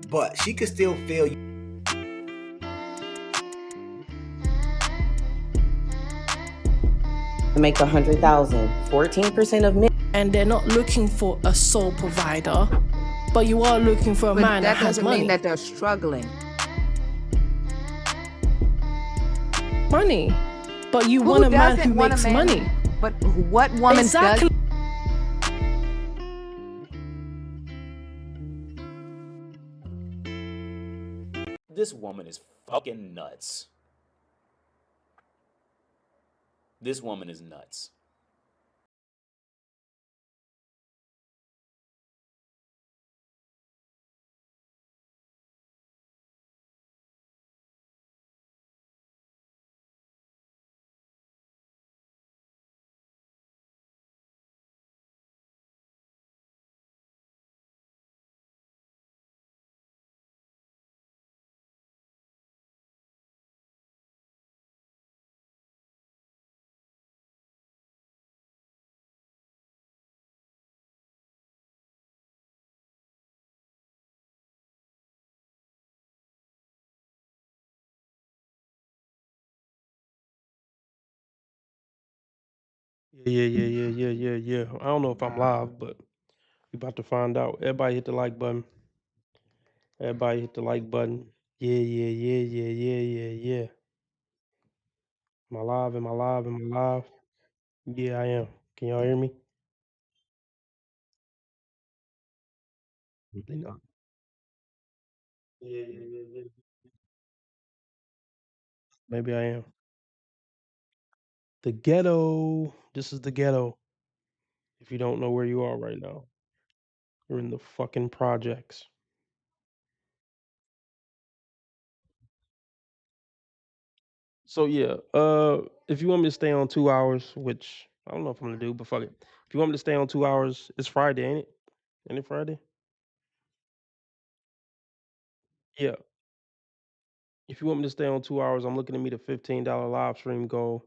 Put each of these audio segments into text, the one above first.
but she could still feel you. Make 100,000, 14% of men. And they're not looking for a sole provider, but you are looking for a man that has money. That doesn't mean that they're struggling. Money, but you want a man who makes money. But what woman exactly. does? This woman is fucking nuts. This woman is nuts. Yeah. I don't know if I'm live, but we about to find out. Everybody hit the like button. Everybody hit the like button. Yeah. Am I live? Am I live? Am I live? Yeah, I am. Can y'all hear me? They not. Yeah. Maybe I am. The ghetto. This is the ghetto. If you don't know where you are right now, you're in the fucking projects. So yeah, if you want me to stay on 2 hours, which I don't know if I'm gonna do, but fuck it. If you want me to stay on 2 hours, it's Friday, ain't it? Ain't it Friday? Yeah. If you want me to stay on 2 hours, I'm looking to meet a $15 live stream goal.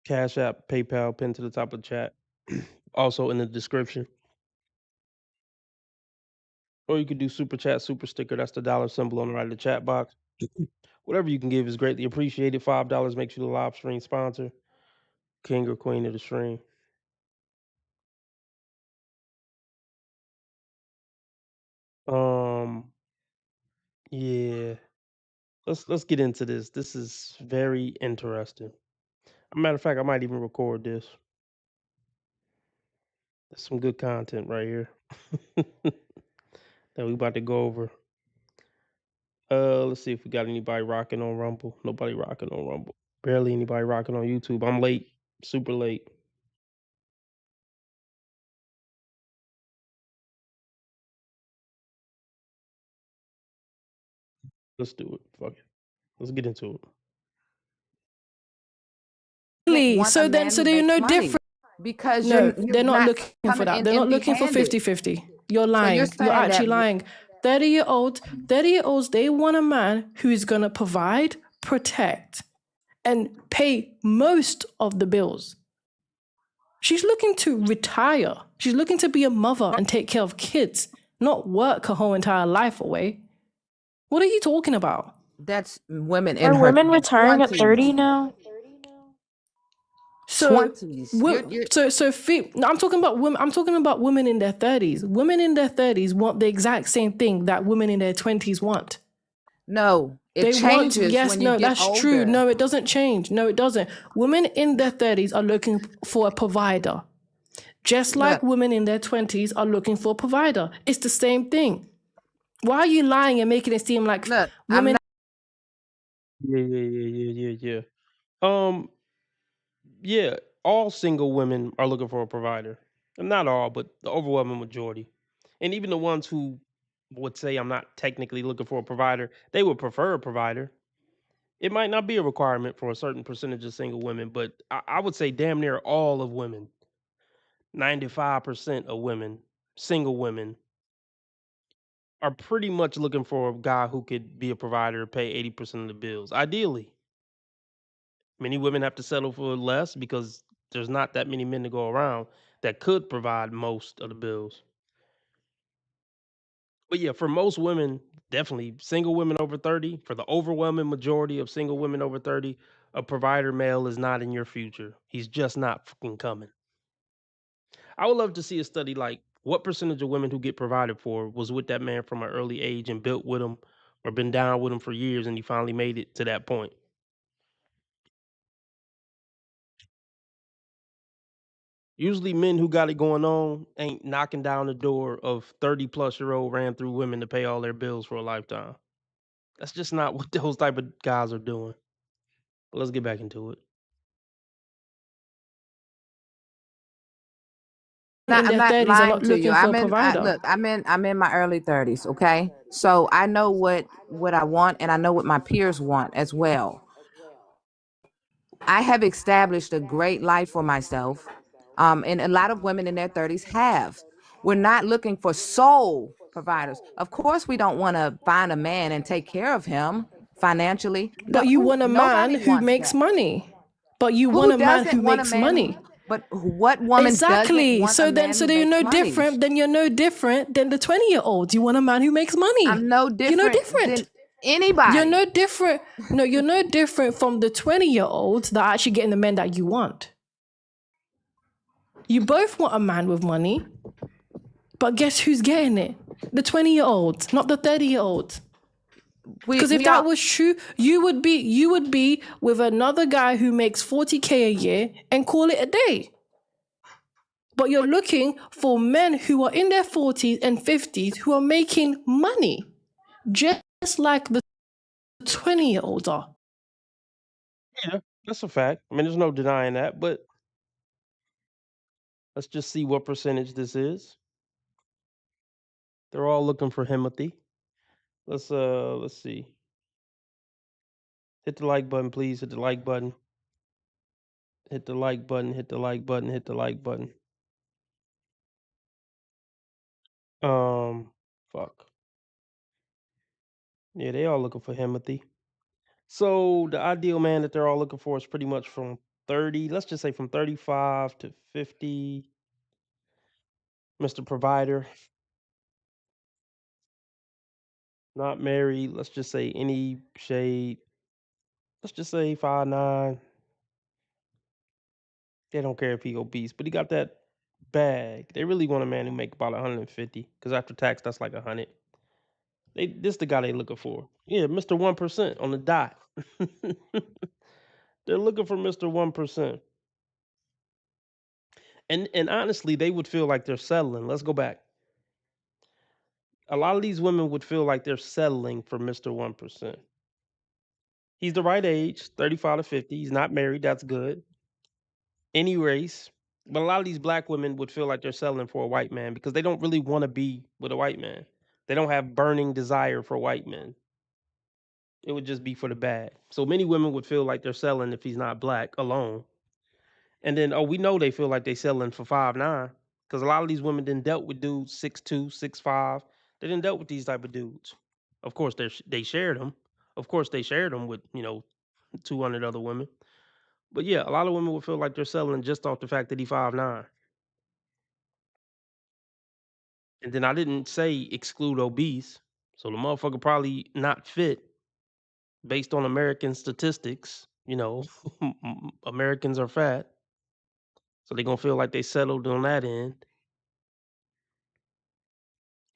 Cash App, PayPal, pinned to the top of the chat. Also in the description. Or you could do super chat, super sticker. That's the dollar symbol on the right of the chat box. Whatever you can give is greatly appreciated. $5 makes you the live stream sponsor, king or queen of the stream. Yeah. Let's get into this. This is very interesting. As a matter of fact, I might even record this. That's some good content right here. That we about to go over. Let's see if we got anybody rocking on Rumble. Nobody rocking on Rumble. Barely anybody rocking on YouTube. I'm late, super late. Let's do it. Fuck it. Let's get into it. So they're no different. Because no, they're not looking for that. They're not looking for 50-50. You're lying. You're actually lying. 30-year-olds, they want a man who is gonna provide, protect, and pay most of the bills. She's looking to retire. She's looking to be a mother and take care of kids, not work her whole entire life away. What are you talking about? That's women in Are her women retiring 20s. at 30 now? So, 20s. I'm talking about women. I'm talking about women in their 30s. Women in their 30s want the exact same thing that women in their 20s want. No, it changes. When you get that's older. true. No, it doesn't change. No, it doesn't. Women in their 30s are looking for a provider, just like women in their 20s are looking for a provider. It's the same thing. Why are you lying and making it seem like women? Yeah. Yeah, all single women are looking for a provider. And not all, but the overwhelming majority. And even the ones who would say I'm not technically looking for a provider, they would prefer a provider. It might not be a requirement for a certain percentage of single women, but I would say damn near all of women, 95% of women, single women, are pretty much looking for a guy who could be a provider, pay 80% of the bills. Ideally. Many women have to settle for less because there's not that many men to go around that could provide most of the bills. But yeah, for most women, definitely single women over 30, for the overwhelming majority of single women over 30, a provider male is not in your future. He's just not fucking coming. I would love to see a study like what percentage of women who get provided for was with that man from an early age and built with him or been down with him for years and he finally made it to that point. Usually men who got it going on ain't knocking down the door of 30-plus-year-old ran through women to pay all their bills for a lifetime. That's just not what those type of guys are doing. But let's get back into it. I'm not lying to you. I'm in my early 30s. Okay, so I know what I want, and I know what my peers want as well. I have established a great life for myself, and a lot of women in their 30s have. We're not looking for sole providers. Of course, we don't want to find a man and take care of him financially. But you want a man who makes money. But you want a man who makes money. But what woman exactly? Doesn't want So you're no different. Then you're no different than the 20-year-olds. You want a man who makes money. I'm no different. You're no different. Than anybody. You're no different. No, you're no different from the 20-year-olds that are actually getting the men that you want. You both want a man with money, but guess who's getting it? The 20-year-olds, not the 30-year-olds. Because if that was true, you would be with another guy who makes 40K a year and call it a day. But you're looking for men who are in their 40s and 50s who are making money, just like the 20-year-olds are. Yeah, that's a fact. I mean, there's no denying that, but let's just see what percentage this is. They're all looking for Himothy. Let's see. Hit the like button, please. Hit the like button. Hit the like button. Hit the like button. Hit the like button. Fuck. Yeah, they all looking for Himothy. So the ideal man that they're all looking for is pretty much from 30, let's just say from 35 to 50. Mr. Provider. Not married. Let's just say any shade. Let's just say 5'9". They don't care if he obese, but he got that bag. They really want a man who make about 150, because after tax, that's like 100. This the guy they looking for. Yeah, Mr. 1% on the dot. They're looking for Mr. 1%. And honestly, they would feel like they're settling. Let's go back. A lot of these women would feel like they're settling for Mr. 1%. He's the right age, 35 to 50. He's not married. That's good. Any race. But a lot of these black women would feel like they're settling for a white man because they don't really want to be with a white man. They don't have burning desire for white men. It would just be for the bag. So many women would feel like they're selling if he's not black alone. And then, we know they feel like they selling for 5'9", because a lot of these women didn't dealt with dudes 6'2", 6'5". They didn't dealt with these type of dudes. Of course, they shared them. Of course, they shared them with 200 other women. But yeah, a lot of women would feel like they're selling just off the fact that he's 5'9". And then I didn't say exclude obese, so the motherfucker probably not fit based on American statistics. Americans are fat. So they're going to feel like they settled on that end.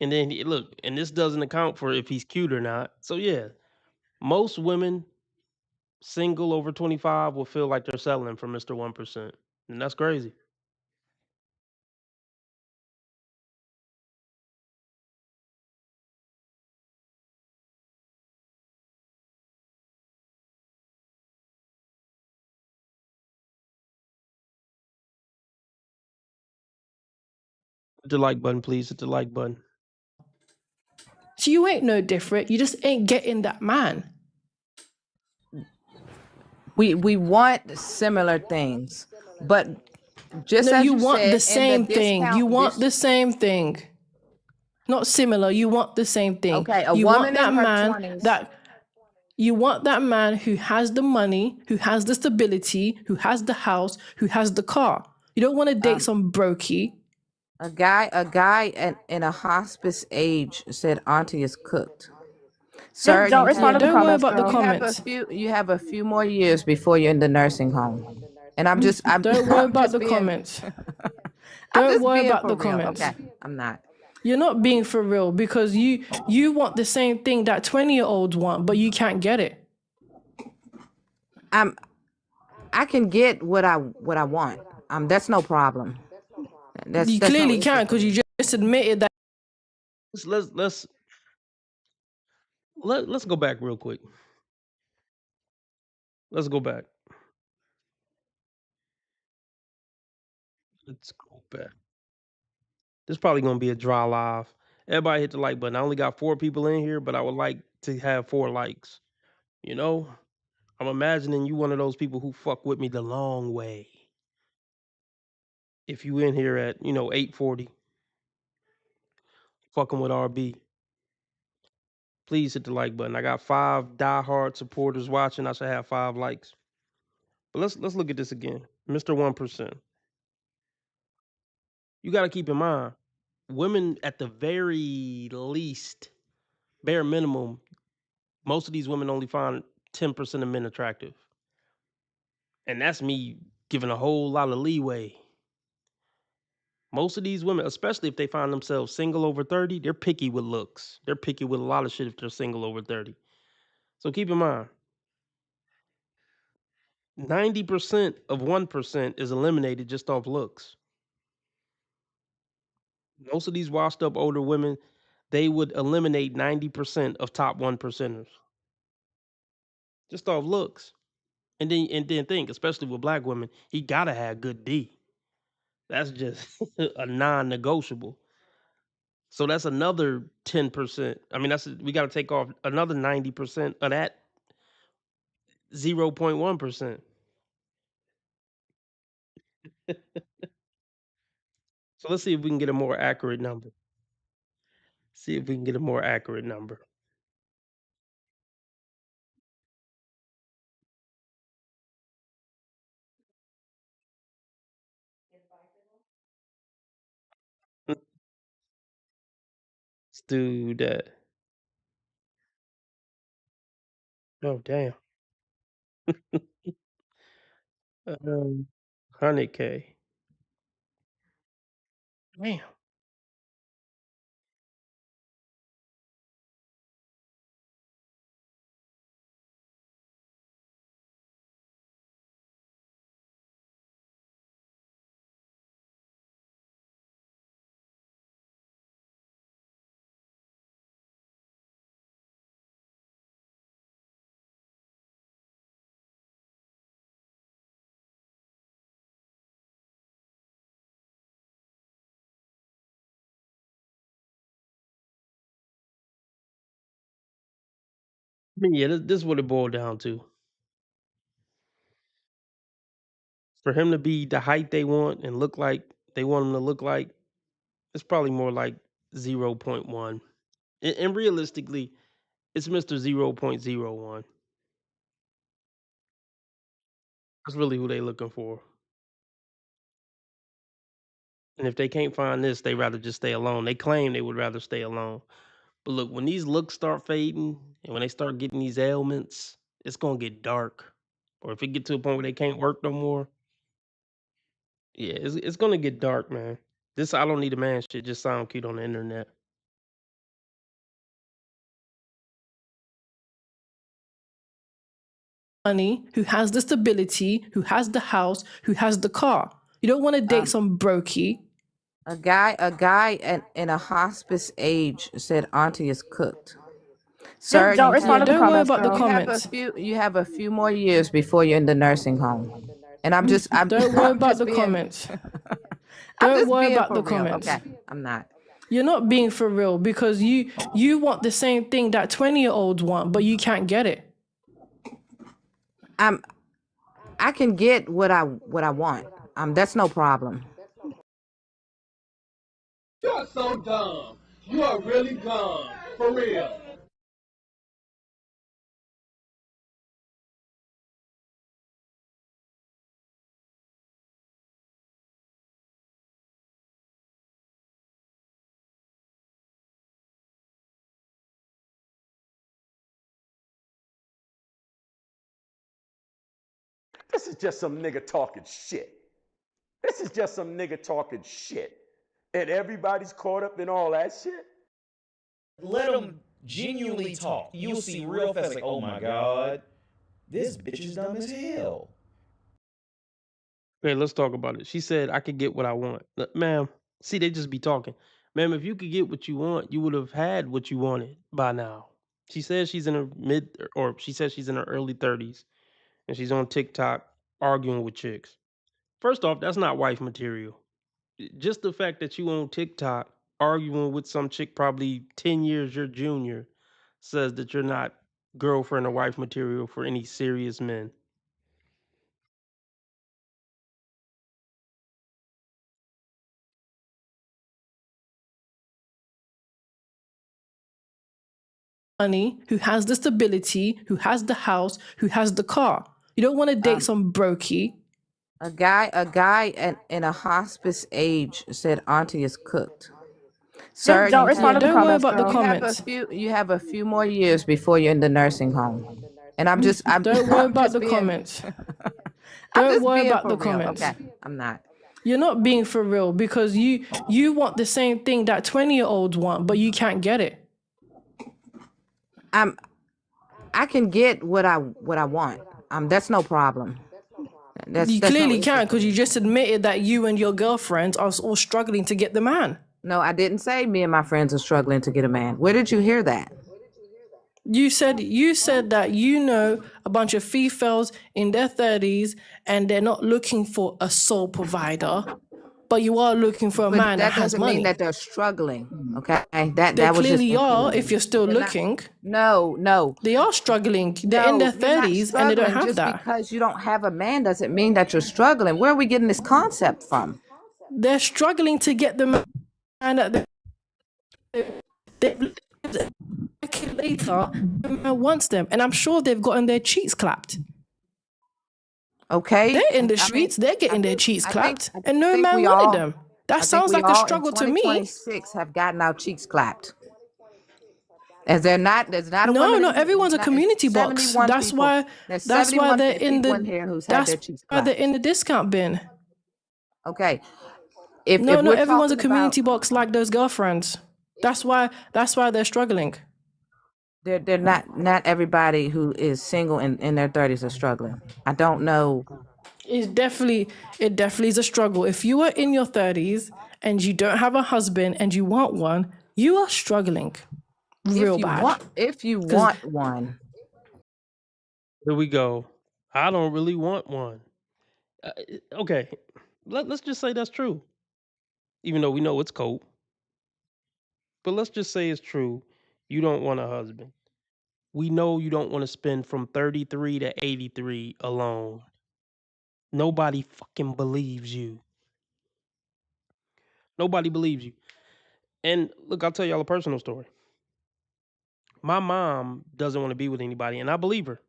And then, look, and this doesn't account for if he's cute or not. So, yeah, most women single over 25 will feel like they're settling for Mr. 1%. And that's crazy. Hit the like button, please. Hit the like button. So you ain't no different. You just ain't getting that man. We want similar things, but just as you want said, the same thing. You want the same thing. Not similar. You want the same thing. Okay, you woman want that in her man 20s. You want that man who has the money, who has the stability, who has the house, who has the car. You don't want to date some brokey. A guy in a hospice age said auntie is cooked. Sir, Sir, don't you respond have to the Don't worry comments, about the girl. comments. you have a few more years before you're in the nursing home. And Don't worry I'm about just the being comments. I'm Don't just worry being about for the real. comments. Okay. I'm not. You're not being for real because you want the same thing that 20-year-olds want, but you can't get it. I can get what I want. That's no problem. You That's no clearly issue can for because me. you just admitted that. Let's go back real quick. Let's go back. Let's go back. This is probably gonna be a dry live. Everybody hit the like button. I only got 4 people in here, but I would like to have 4 likes. You know, I'm imagining you one of those people who fuck with me the long way. If you in here at 8:40, fucking with RB, please hit the like button. I got 5 diehard supporters watching. I should have 5 likes. But let's look at this again, Mr. 1%. You got to keep in mind, women at the very least, bare minimum, most of these women only find 10% of men attractive. And that's me giving a whole lot of leeway. Most of these women, especially if they find themselves single over 30, they're picky with looks. They're picky with a lot of shit if they're single over 30. So keep in mind, 90% of 1% is eliminated just off looks. Most of these washed up older women, they would eliminate 90% of top 1%ers just off looks. And then think, especially with black women, he gotta have good D. That's just a non-negotiable. So that's another 10%. I mean, we got to take off another 90% of that 0.1%. So let's see if we can get a more accurate number. See if we can get a more accurate number. Let's do that. Oh damn. 100K. Damn. I mean, yeah, this is what it boiled down to. For him to be the height they want and look like they want him to look like, it's probably more like 0.1. And realistically, it's Mr. 0.01. That's really who they looking for. And if they can't find this, they rather just stay alone. They claim they would rather stay alone. But look, when these looks start fading and when they start getting these ailments, it's gonna get dark. Or if it get to a point where they can't work no more, yeah, it's gonna get dark, man. This I don't need a man shit just sound cute on the internet. Money, who has the stability, who has the house, who has the car. You don't want to date some brokey. A guy in a hospice age said auntie is cooked. Sir, Don't respond to the Don't worry comments, about the girl. comments. you have a few more years before you're in the nursing home. And Don't worry I'm about just the being comments. I'm Don't just worry being about for the real. comments. Okay. I'm not. You're not being for real because you want the same thing that 20-year-olds want, but you can't get it. I can get what I want. That's no problem. You are so dumb. You are really dumb. For real. This is just some nigga talking shit. This is just some nigga talking shit. And everybody's caught up in all that shit. Let them genuinely talk. You'll see real fast, like, oh my God, this bitch is dumb as hell. Okay, let's talk about it. She said, I could get what I want. Ma'am, see, they just be talking. Ma'am, if you could get what you want, you would have had what you wanted by now. She says she's in her she says she's in her early 30s, and she's on TikTok arguing with chicks. First off, that's not wife material. Just the fact that you on TikTok arguing with some chick probably 10 years your junior says that you're not girlfriend or wife material for any serious men. Money, who has the stability, who has the house, who has the car. You don't want to date some brokey. A guy in a hospice age said auntie is cooked. Sir, Don't respond to the Don't worry comments, about the girl. comments. you have a few more years before you're in the nursing home. And I'm Don't worry about the being- comments. I'm Don't just worry being about for the real, comments. Okay, I'm not. You're not being for real because you want the same thing that 20-year-olds want, but you can't get it. I can get what I want. That's no problem. You That's clearly no can issue. because you just admitted that you and your girlfriends are all struggling to get the man. No, I didn't say me and my friends are struggling to get a man. Where did you hear that? You said that you know a bunch of females in their 30s and they're not looking for a sole provider, but you are looking for a But man that that has doesn't money. mean that they're struggling. Okay, They that was just clearly are if you're still They're not- looking. No. They are struggling. They're in their you're not 30s and they don't struggling. have Just that. because you don't have a man doesn't mean that you're struggling. Where are we getting this concept from? They're struggling to get the man that they later the man wants them, and I'm sure they've gotten their cheeks clapped. Okay, They're in the I mean, streets, they're getting their cheeks I clapped, think- and no I think man we wanted all- them. I That think sounds we like a all in struggle to me. 2026 have gotten our cheeks clapped. As there's not a No, woman no, in- everyone's a not- community box. 71 That's people. why. There's That's why 71 they're in people in the. here who's had That's their cheeks why they're clapped. in the discount bin. Okay, if No, no, we're everyone's a talking community about- box like those girlfriends. That's why they're struggling. They're not everybody who is single in their 30s are struggling. I don't know. It definitely is a struggle. If you are in your 30s and you don't have a husband and you want one, you are struggling real bad. If you want one, Here we go. I don't really want one. Okay, let's just say that's true. Even though we know it's cold. But let's just say it's true. You don't want a husband. We know you don't want to spend from 33 to 83 alone. Nobody fucking believes you. Nobody believes you. And look, I'll tell y'all a personal story. My mom doesn't want to be with anybody, and I believe her.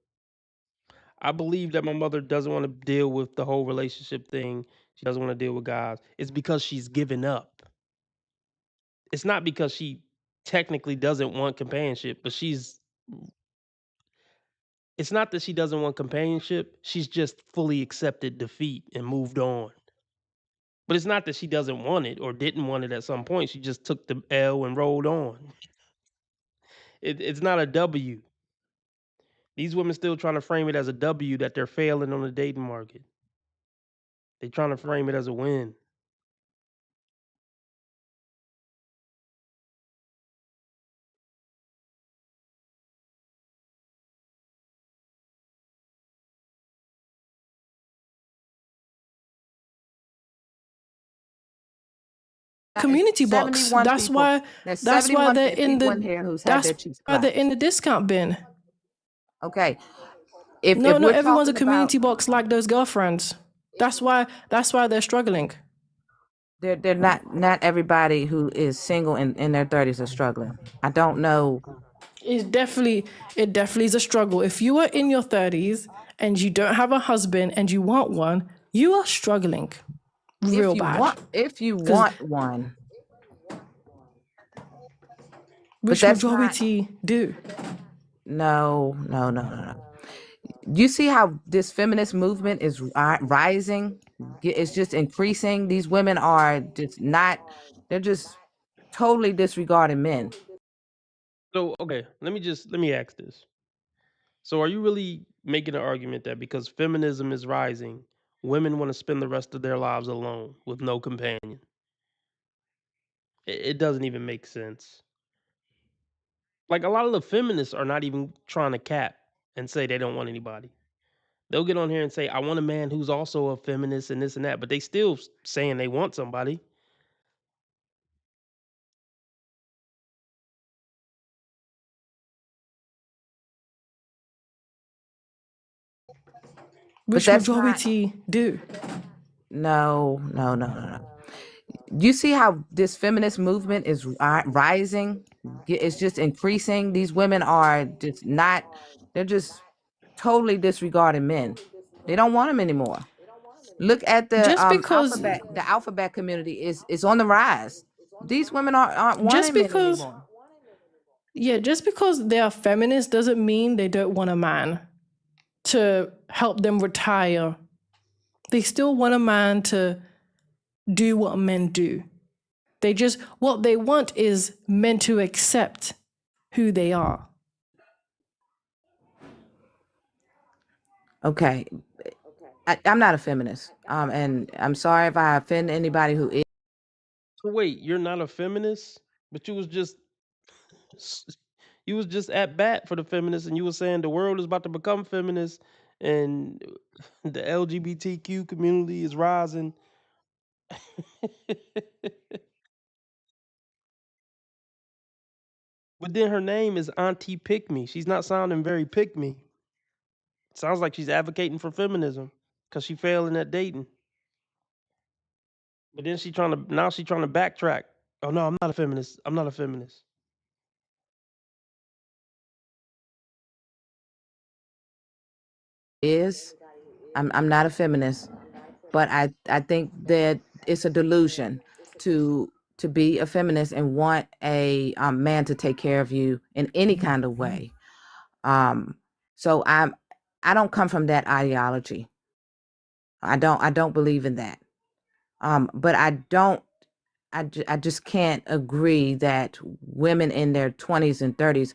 I believe that my mother doesn't want to deal with the whole relationship thing. She doesn't want to deal with guys. It's because she's given up. It's not because she technically doesn't want companionship, but it's not that she doesn't want companionship. She's just fully accepted defeat and moved on. But it's not that she doesn't want it or didn't want it at some point. She just took the L and rolled on. It's not a W. These women still trying to frame it as a W that they're failing on the dating market. They're trying to frame it as a win. Community box. 71 That's people. why. There's That's why 71 they're in people in the. here who's had That's their cheeks why they're clapped. in the discount bin. Okay, if No, we're everyone's a talking community about- box like those girlfriends. That's why they're struggling. They're not everybody who is single in their 30s are struggling. I don't know. It definitely is a struggle. If you are in your 30s and you don't have a husband and you want one, you are struggling real bad. If you want one, Which that's not- majority do. no. You see how this feminist movement is rising? It's just increasing. These women are just not, they're just totally disregarding men. So, okay, let me ask this. So, are you really making an argument that because feminism is rising, women want to spend the rest of their lives alone with no companion? It doesn't even make sense. Like, a lot of the feminists are not even trying to cap and say they don't want anybody. They'll get on here and say, I want a man who's also a feminist and this and that, but they still saying they want somebody. Which majority do. No. You see how this feminist movement is rising? It's just increasing. These women are just not, they're just totally disregarding men. They don't want them anymore. Look at the alphabet community is on the rise. These women aren't wanting men anymore. Yeah, just because they are feminists doesn't mean they don't want a man to help them retire. They still want a man to do what men do. What they want is men to accept who they are. Okay. I'm not a feminist. And I'm sorry if I offend anybody who is. So wait, you're not a feminist, but you was just at bat for the feminists, and you were saying the world is about to become feminist, and the LGBTQ community is rising. But then her name is Auntie Pick Me. She's not sounding very pick me. Sounds like she's advocating for feminism because she failing at dating. But then she's trying to backtrack. Oh no, I'm not a feminist. I'm not a feminist. I'm not a feminist, but I think that it's a delusion to be a feminist and want a man to take care of you in any kind of way. So I don't come from that ideology. I don't believe in that. But I just can't agree that women in their 20s and 30s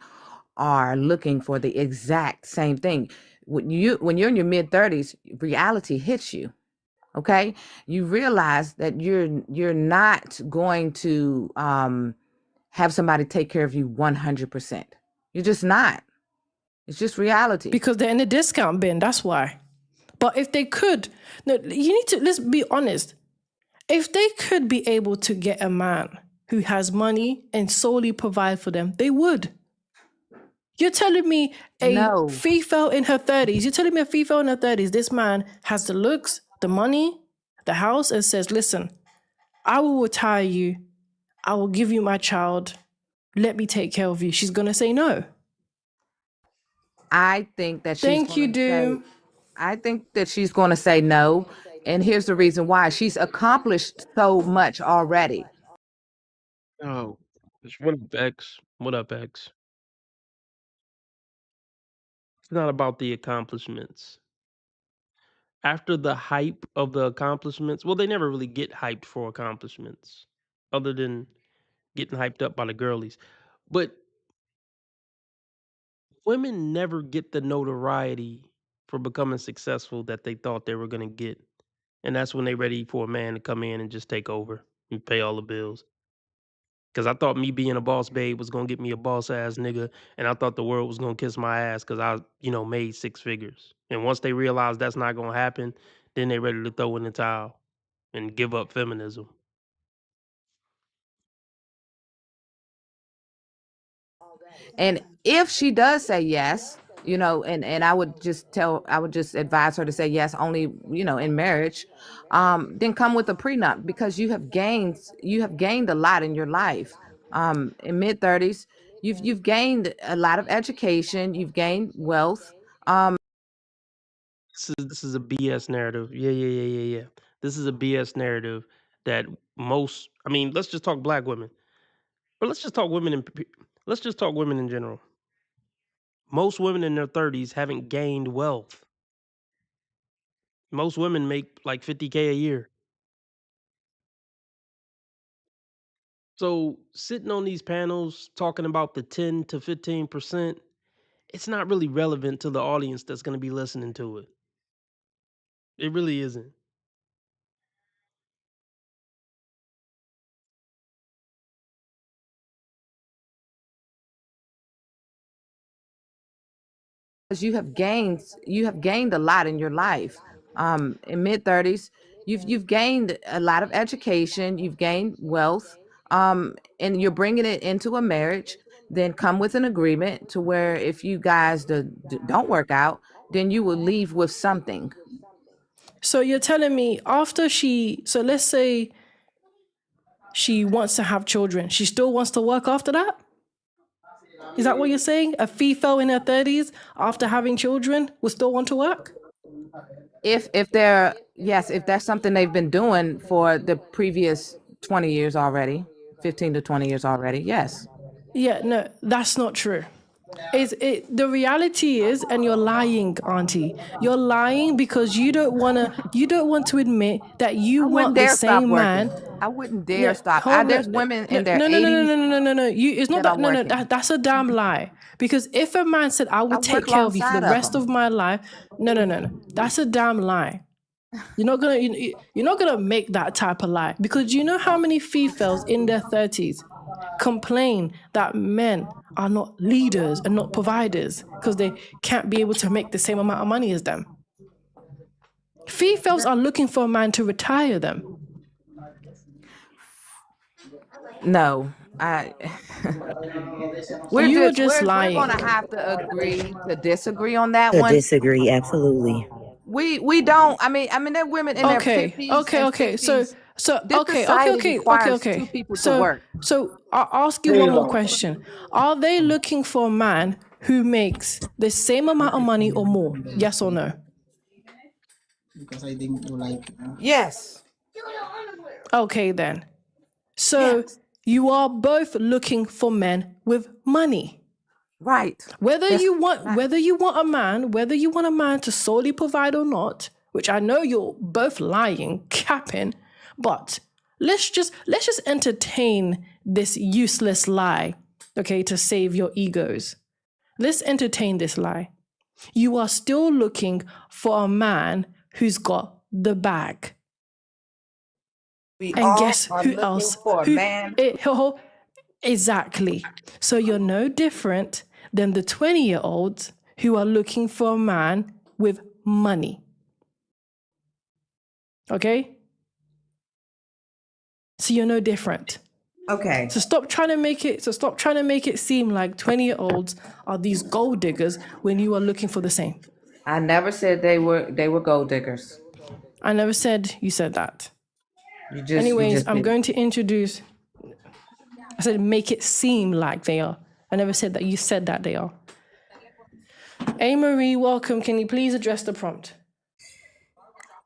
are looking for the exact same thing. When you're in your mid 30s, reality hits you. Okay, you realize that you're not going to have somebody take care of you 100%. You're just not. It's just reality. Because they're in a discount bin, that's why. But if they could, no, let's be honest. If they could be able to get a man who has money and solely provide for them, they would. You're telling me female in her 30s, this man has the looks, the money, the house, and says, listen, I will retire you. I will give you my child. Let me take care of you. She's going to say no. I think that I think that she's going to say no. And here's the reason why. She's accomplished so much already. Oh, what up, X? What up, X? It's not about the accomplishments. After the hype of the accomplishments, well, they never really get hyped for accomplishments other than getting hyped up by the girlies. But women never get the notoriety for becoming successful that they thought they were going to get. And that's when they're ready for a man to come in and just take over and pay all the bills. Because I thought me being a boss babe was going to get me a boss ass nigga. And I thought the world was going to kiss my ass because I, made 6 figures. And once they realize that's not going to happen, then they're ready to throw in the towel and give up feminism. And if she does say yes, and I would just advise her to say yes only, in marriage, then come with a prenup, because you have gained a lot in your life. In mid 30s, you've gained a lot of education, you've gained wealth. This is a BS narrative. Yeah. This is a BS narrative that let's just talk black women. But let's just talk women in general. Most women in their 30s haven't gained wealth. Most women make like $50K a year. So sitting on these panels talking about the 10 to 15%, it's not really relevant to the audience that's going to be listening to it. It really isn't. Because you have gained a lot in your life. In mid-30s, you've gained a lot of education, you've gained wealth, and you're bringing it into a marriage. Then come with an agreement to where if you guys don't work out, then you will leave with something. So you're telling me so let's say she wants to have children, she still wants to work after that? Is that what you're saying? A female in her 30s after having children will still want to work? If that's something they've been doing for the previous 20 years already, 15 to 20 years already, yes. Yeah, no, that's not true. The reality is, and you're lying, Auntie. You're lying because you don't want to admit that you want the same man. I wouldn't dare stop. There's women in their 80s. No. It's not that. No. That's a damn lie. Because if a man said, "I would take care of you for the rest of my life," no. That's a damn lie. You're not gonna make that type of lie, because you know how many females in their 30s complain that men are not leaders and not providers because they can't be able to make the same amount of money as them. Females are looking for a man to retire them. No, we're lying. We're gonna have to agree to disagree on that one. Disagree, absolutely. We don't. I mean, there are women in their 50s. Okay. So I'll ask you one more question. Are they looking for a man who makes the same amount of money or more? Yes or no? Because I think you like. Yes. Okay then. So you are both looking for men with money. Right. Whether you want a man to solely provide or not, which I know you're both lying, capping, but let's just entertain this useless lie, okay, to save your egos. Let's entertain this lie. You are still looking for a man who's got the bag. And guess who else? Exactly. So you're no different than the 20-year-olds who are looking for a man with money. Okay? So you're no different. Okay. So stop trying to make it seem like 20-year-olds are these gold diggers when you are looking for the same. I never said they were gold diggers. I never said you said that. I'm going to introduce. I said make it seem like they are. I never said that you said that they are. A. Marie, welcome. Can you please address the prompt?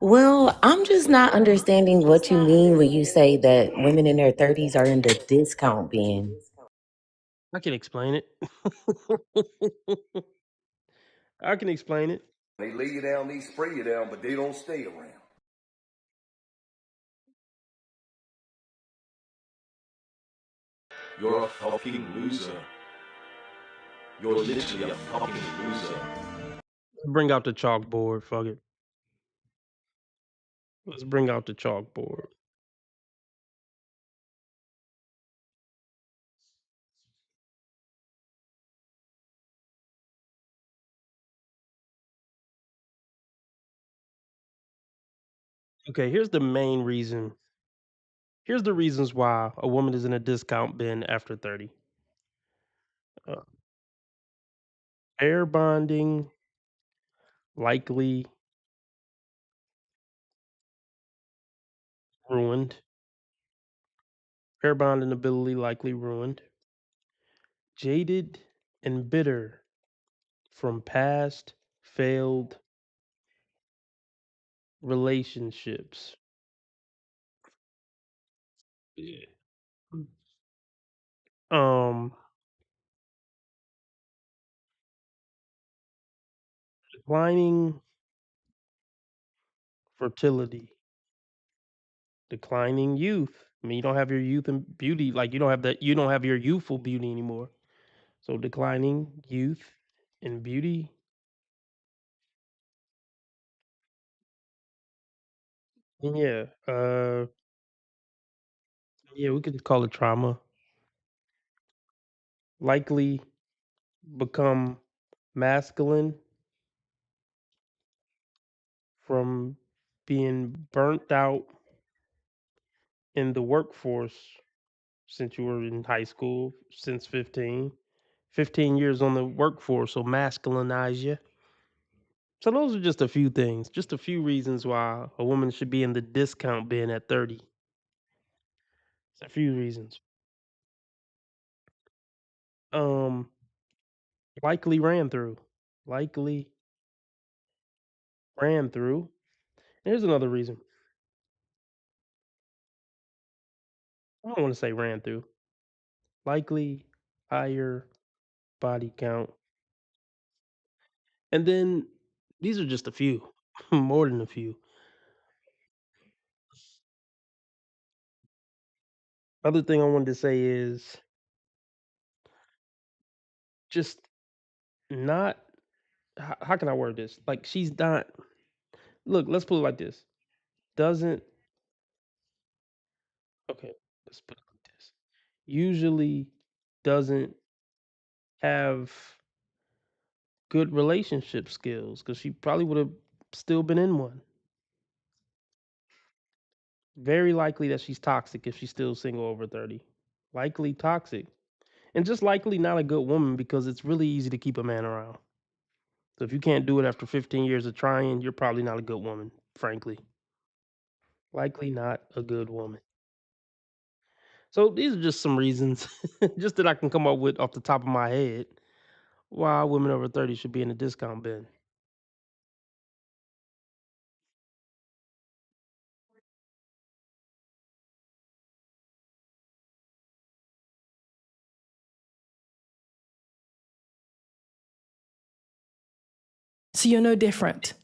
Well, I'm just not understanding what you mean when you say that women in their 30s are in the discount bin. I can explain it. I can explain it. They lay you down, they spray you down, but they don't stay around. You're a fucking loser. You're literally a fucking loser. Bring out the chalkboard, fuck it. Let's bring out the chalkboard. Okay, here's the main reason. Here's the reasons why a woman is in a discount bin after 30. Pair bonding, likely ruined. Pair bonding ability likely ruined. Jaded and bitter from past failed relationships. Yeah. declining fertility, declining youth. I mean, you don't have your youth and beauty, like you don't have your youthful beauty anymore. So declining youth and beauty. Yeah. Yeah, we could call it trauma. Likely become masculine from being burnt out in the workforce since you were in high school, since 15. 15 years on the workforce will masculinize you. So those are just a few things, just a few reasons why a woman should be in the discount bin at 30. It's a few reasons. Likely ran through. Likely ran through. Here's another reason. I don't want to say ran through. Likely higher body count. And then these are just a few, more than a few. Other thing I wanted to say is just not, how can I word this? Like she's not, look, let's put it like this. Okay, let's put it like this. Usually doesn't have good relationship skills because she probably would have still been in one. Very likely that she's toxic if she's still single over 30. Likely toxic. And just likely not a good woman because it's really easy to keep a man around. So if you can't do it after 15 years of trying, you're probably not a good woman, frankly. Likely not a good woman. So these are just some reasons, just that I can come up with off the top of my head, why women over 30 should be in the discount bin. So you're no different.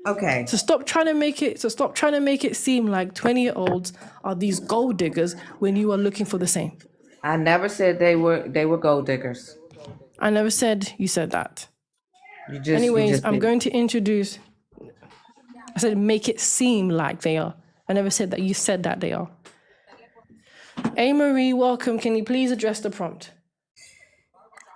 Okay. So stop trying to make it seem like 20-year-olds are these gold diggers when you are looking for the same. I never said they were gold diggers. I never said you said that. Anyways, I'm going to introduce. I said make it seem like they are. I never said that you said that they are. A. Marie, welcome. Can you please address the prompt?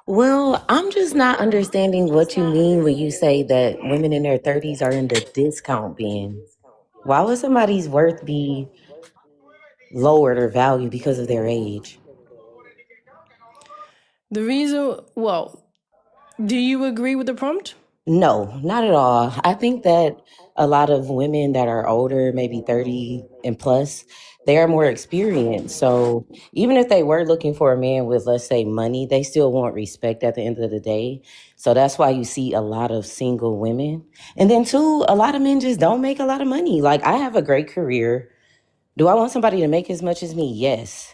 Well, I'm just not understanding what you mean when you say that women in their 30s are in the discount bin. Why would somebody's worth be lowered or valued because of their age? The reason, do you agree with the prompt? No, not at all. I think that a lot of women that are older, maybe 30 and plus, they are more experienced. So even if they were looking for a man with, let's say, money, they still want respect at the end of the day. So that's why you see a lot of single women. And then too, a lot of men just don't make a lot of money. Like I have a great career. Do I want somebody to make as much as me? Yes.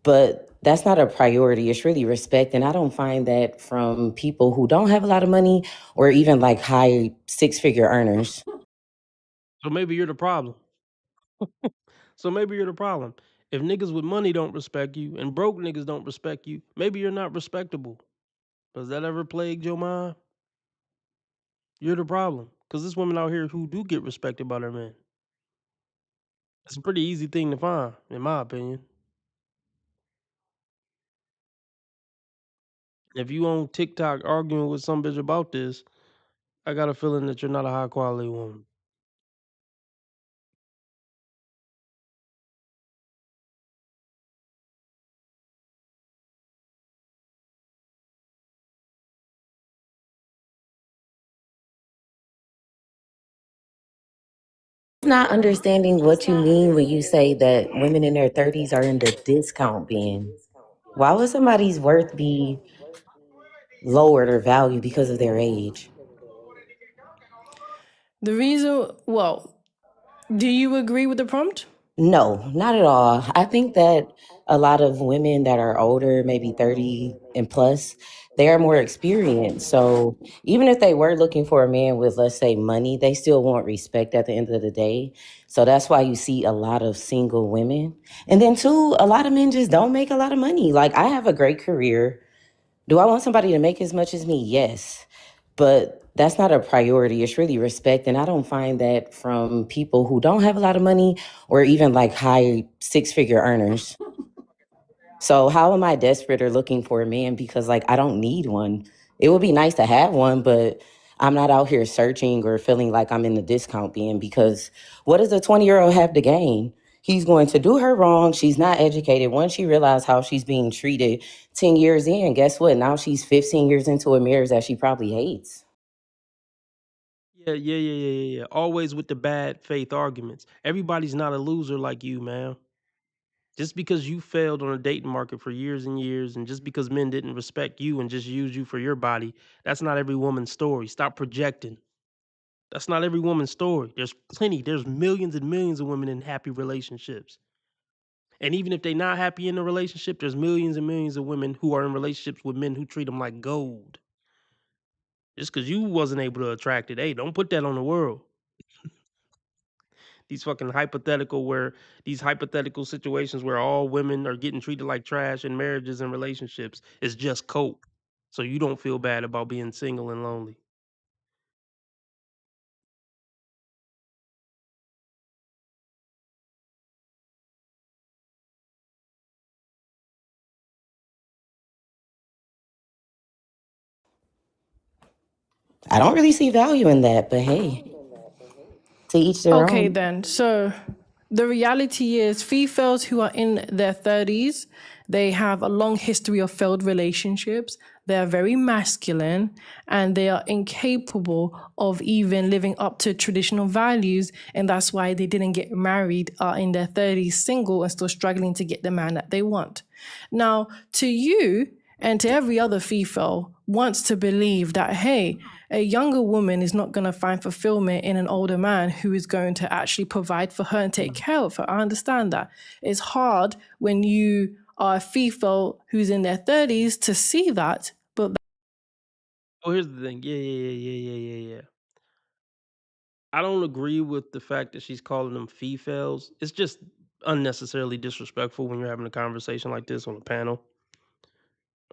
But that's not a priority. It's really respect. And I don't find that from people who don't have a lot of money or even like high 6-figure earners. So maybe you're the problem. If niggas with money don't respect you and broke niggas don't respect you, maybe you're not respectable. Does that ever plague your mind? You're the problem. Because there's women out here who do get respected by their men. It's a pretty easy thing to find, in my opinion. If you on TikTok arguing with some bitch about this, I got a feeling that you're not a high quality woman. Not understanding what you mean when you say that women in their 30s are in the discount bin. Why would somebody's worth be lowered or valued because of their age? The reason, do you agree with the prompt? No, not at all. I think that a lot of women that are older, maybe 30 and plus, they are more experienced. So even if they were looking for a man with, let's say, money, they still want respect at the end of the day. So that's why you see a lot of single women. And then, too, a lot of men just don't make a lot of money. Like, I have a great career. Do I want somebody to make as much as me? Yes. But that's not a priority. It's really respect. And I don't find that from people who don't have a lot of money or even like high six-figure earners. So how am I desperate or looking for a man? Because like I don't need one. It would be nice to have one, but I'm not out here searching or feeling like I'm in the discount bin, because what does a 20-year-old have to gain? He's going to do her wrong. She's not educated. Once she realizes how she's being treated 10 years in, guess what? Now she's 15 years into a marriage that she probably hates. Yeah. Always with the bad faith arguments. Everybody's not a loser like you, man. Just because you failed on a dating market for years and years, and just because men didn't respect you and just use you for your body, that's not every woman's story. Stop projecting. That's not every woman's story. There's millions and millions of women in happy relationships. And even if they're not happy in a relationship, there's millions and millions of women who are in relationships with men who treat them like gold. Just because you wasn't able to attract it, hey, don't put that on the world. These hypothetical situations where all women are getting treated like trash in marriages and relationships is just cope. So you don't feel bad about being single and lonely. I don't really see value in that, but hey, to each their Okay, own. then. So the reality is females who are in their 30s, they have a long history of failed relationships. They are very masculine and they are incapable of even living up to traditional values. And that's why they didn't get married, are in their 30s single and still struggling to get the man that they want. Now, to you and to every other female wants to believe that, hey, a younger woman is not going to find fulfillment in an older man who is going to actually provide for her and take care of her. I understand that. It's hard when you are a female who's in their 30s to see that, but Oh, here's the thing. Yeah. I don't agree with the fact that she's calling them females. It's just unnecessarily disrespectful when you're having a conversation like this on a panel.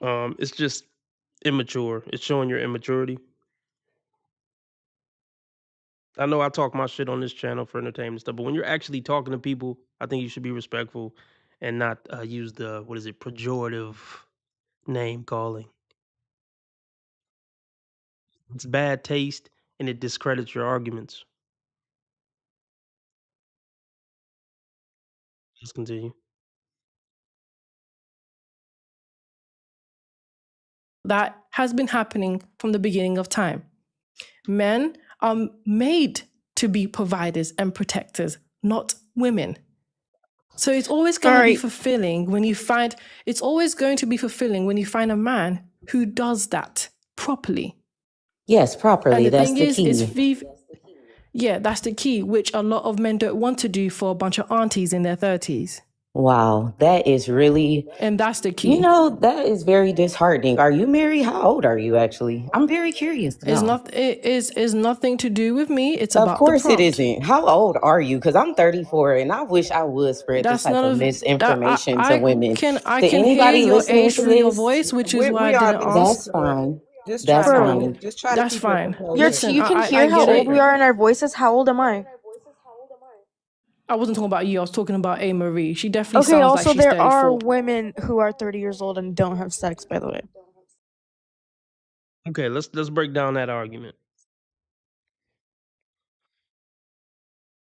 It's just immature. It's showing your immaturity. I know I talk my shit on this channel for entertainment stuff, but when you're actually talking to people, I think you should be respectful and not use the pejorative name calling. It's bad taste and it discredits your arguments. Let's continue. that has been happening from the beginning of time. Men are made to be providers and protectors, not women. So it's always going to be fulfilling when you find a man who does that properly. Yes, properly. And the That's thing the is key. yeah, that's the key, which a lot of men don't want to do for a bunch of aunties in their 30s. Wow, that is really, And that's the key. you know, that is very disheartening. Are you married? How old are you actually? I'm very curious to know. It is nothing to do with me. It's Of about course the it prompt. isn't. How old are you? Because I'm 34 and I wish I would spread this That's type none of of that. misinformation to women. I To can hear anybody your listening age to through your this, voice, which is why I We are didn't listening. ask. that's fine. Just try That's to fine. just try to That's keep your fine. composure. Listen, You can I hear how get old we it. are in our voices. How old am I? I wasn't talking about you. I was talking about A. Marie. She definitely Okay, sounds also like she's there are 34. women who are 30 years old and don't have sex, by the way. Okay, let's break down that argument.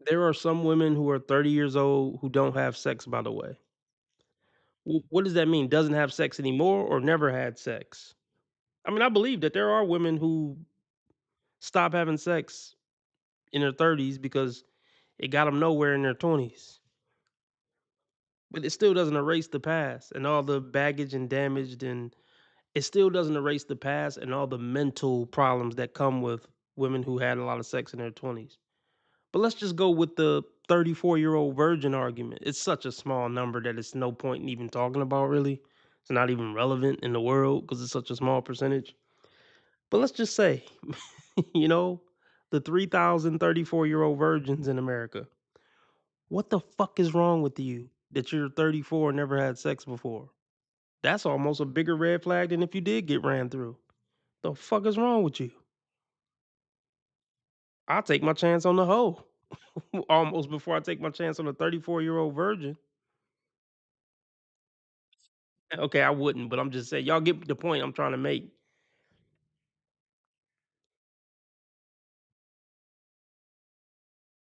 There are some women who are 30 years old who don't have sex, by the way. What does that mean? Doesn't have sex anymore or never had sex? I mean, I believe that there are women who stop having sex in their 30s because it got them nowhere in their 20s. But it still doesn't erase the past and all the baggage and damage, and it still doesn't erase the past and all the mental problems that come with women who had a lot of sex in their 20s. But let's just go with the 34-year-old virgin argument. It's such a small number that it's no point in even talking about, really. It's not even relevant in the world because it's such a small percentage. But let's just say, you know, the 3,034-year-old virgins in America. What the fuck is wrong with you that you're 34 and never had sex before? That's almost a bigger red flag than if you did get ran through. The fuck is wrong with you? I'll take my chance on the hoe almost before I take my chance on a 34-year-old virgin. Okay, I wouldn't, but I'm just saying, y'all get the point I'm trying to make.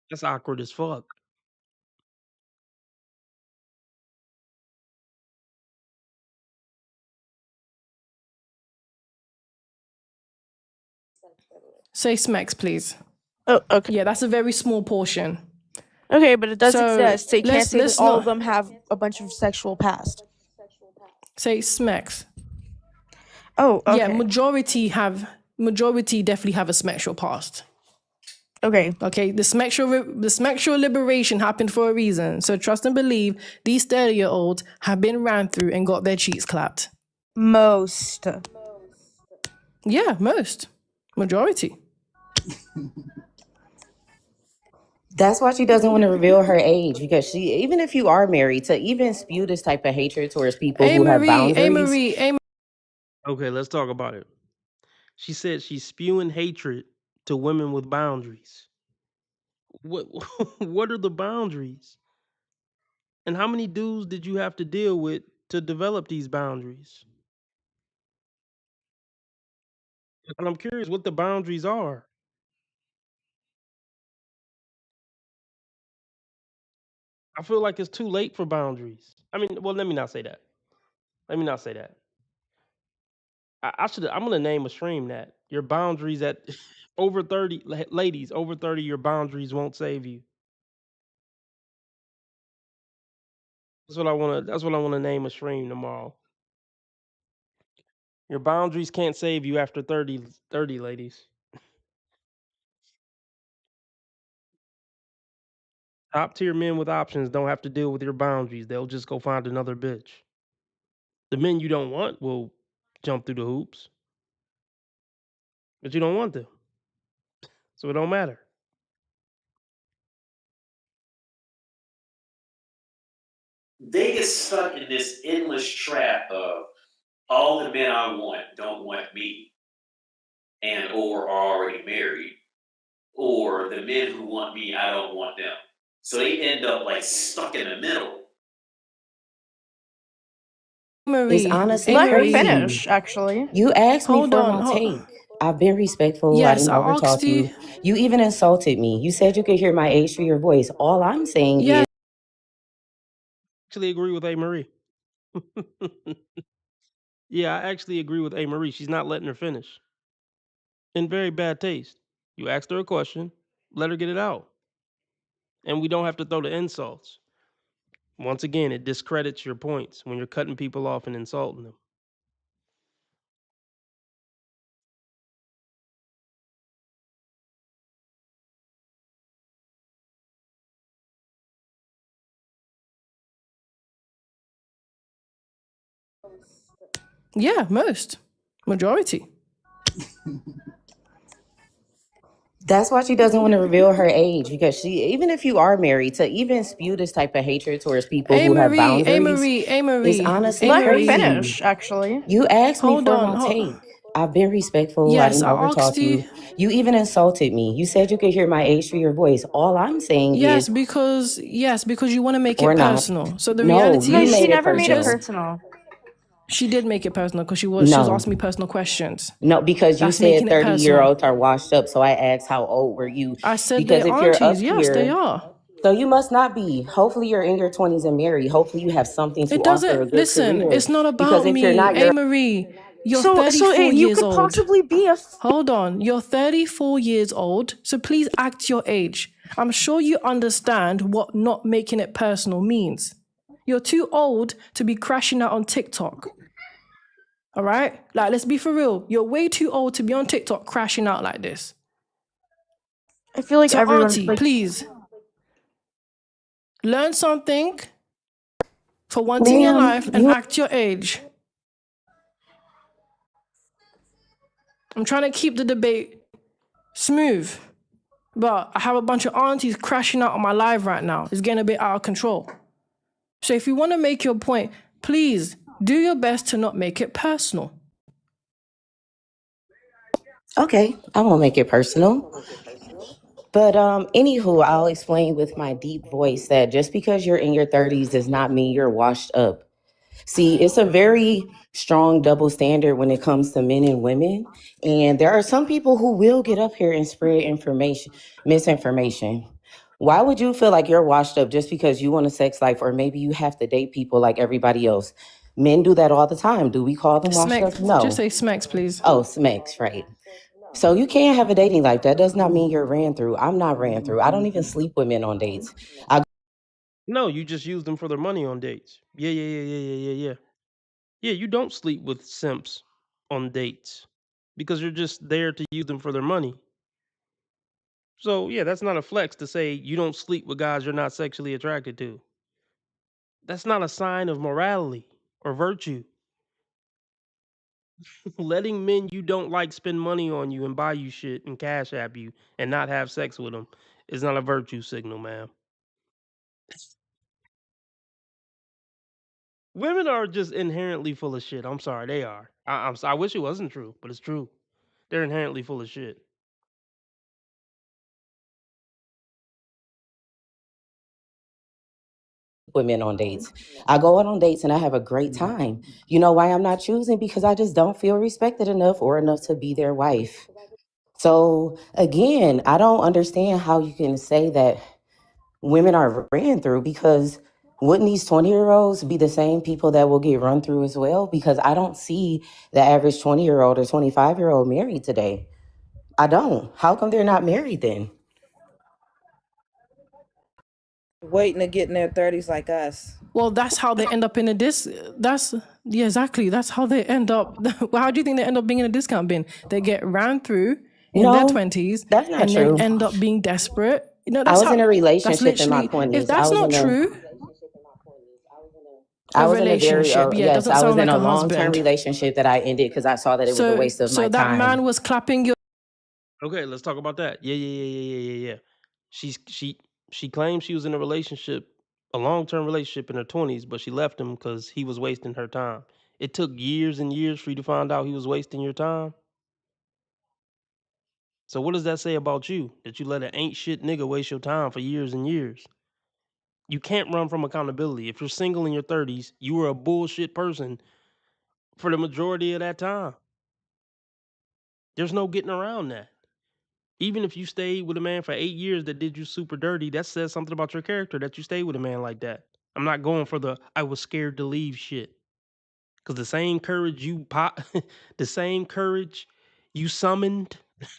That's awkward as fuck. Say Smex, please. Oh, okay. Yeah, that's a very small portion. Okay, but it does So, exist. So you can't let's- say let's that all not- of them have a bunch of sexual past. Say Smex. Oh, okay. Yeah, majority definitely have a sexual past. Okay. Okay, the sexual liberation happened for a reason. So trust and believe these 30-year-olds have been ran through and got their cheeks clapped. Most. Yeah, most. Majority. That's why she doesn't want to reveal her age, because she, even if you are married, to even spew this type of hatred towards people who have boundaries. Okay, let's talk about it. She said she's spewing hatred to women with boundaries. What are the boundaries? And how many dudes did you have to deal with to develop these boundaries? And I'm curious what the boundaries are. I feel like it's too late for boundaries. I mean, well, let me not say that. I'm gonna name a stream that your boundaries at over 30, ladies over 30, your boundaries won't save you. That's what I wanna name a stream tomorrow. Your boundaries can't save you after 30, ladies. Top tier men with options don't have to deal with your boundaries. They'll just go find another bitch. The men you don't want will jump through the hoops, but you don't want them, so it don't matter. They get stuck in this endless trap of all the men I want don't want me, and or are already married, or the men who want me, I don't want them. So they end up like stuck in the middle. It's honestly Let her crazy. finish, actually. You asked me Hold for on, my hold- take. I've been respectful. Yes, I I didn't overtalk asked you- you. You even insulted me. You said you could hear my age through your voice. All I'm saying Yeah. is, Actually agree with A. Marie. Yeah, I actually agree with A. Marie. She's not letting her finish. In very bad taste. You asked her a question, let her get it out. And we don't have to throw the insults. Once again, it discredits your points when you're cutting people off and insulting them. Yeah, most. Majority. that's why she doesn't want to reveal her age, because she, even if you are married, to even spew this type of hatred towards people who have boundaries. It's honestly Let her crazy. finish, actually. You asked me Hold for on, my hold- take. I've been respectful. Yes, I I didn't overtalk asked you. you- You even insulted me. You said you could hear my age through your voice. All I'm saying Yes, is, because you want to make Or it not. personal. So the No, reality you is made she it never made it personal. personal. she did make it personal because she was No. asking me personal questions. no, because you That's said making it 30-year-olds are washed up. So I asked, how old were you? I said Because they're if you're aunties. up Yes, here, they are. so you must not be. Hopefully you're in your 20s and married. Hopefully you have something to It offer a doesn't. good Listen, career. it's not Because about if me. you're not, Hey, Marie, you're So 34 you years could old. possibly be a. Hold on, you're 34 years old, so please act your age. I'm sure you understand what not making it personal means. You're too old to be crashing out on TikTok. All right? Like, let's be for real. You're way too old to be on TikTok crashing out like this. I feel like So, everyone. auntie, Like, please learn something for once in your Ma'am, life and you- act your age. I'm trying to keep the debate smooth. But I have a bunch of aunties crashing out on my live right now. It's getting a bit out of control. So if you want to make your point, please do your best to not make it personal. Okay, I won't make it personal. But anywho, I'll explain with my deep voice that just because you're in your 30s does not mean you're washed up. See, it's a very strong double standard when it comes to men and women. And there are some people who will get up here and spread misinformation. Why would you feel like you're washed up just because you want a sex life, or maybe you have to date people like everybody else? Men do that all the time. Do we call them washed up? No. Just say smecks, please. Oh, smecks, right. So you can't have a dating life. That does not mean you're ran through. I'm not ran through. I don't even sleep with men on dates. No, you just use them for their money on dates. Yeah. Yeah, you don't sleep with simps on dates because you're just there to use them for their money. So yeah, that's not a flex to say you don't sleep with guys you're not sexually attracted to. That's not a sign of morality or virtue. Letting men you don't like spend money on you and buy you shit and cash app you and not have sex with them is not a virtue signal, ma'am. Women are just inherently full of shit. I'm sorry, they are. I wish it wasn't true, but it's true. They're inherently full of shit. Women on dates. I go out on dates and I have a great time. You know why I'm not choosing? Because I just don't feel respected enough or enough to be their wife. So again, I don't understand how you can say that women are ran through, because wouldn't these 20-year-olds be the same people that will get run through as well? Because I don't see the average 20-year-old or 25-year-old married today. I don't. How come they're not married then? Waiting to get in their 30s like us. Well, that's how they end up in a exactly. That's how they end up. How do you think they end up being in a discount bin? They get ran through in their 20s. That's not and true. then end up being desperate. I was in a relationship in my 20s. If that's not true, I was in a very yes, I was in a long-term relationship that I ended because I saw that it was a waste of my time. So that man was clapping your. Okay, let's talk about that. Yeah. She claims she was in a relationship, a long-term relationship in her 20s, but she left him because he was wasting her time. It took years and years for you to find out he was wasting your time. So what does that say about you? That you let an ain't shit nigga waste your time for years and years? You can't run from accountability. If you're single in your 30s, you were a bullshit person for the majority of that time. There's no getting around that. Even if you stayed with a man for 8 years that did you super dirty, that says something about your character that you stayed with a man like that. I'm not going for the I was scared to leave shit. Because the same courage the same courage you summoned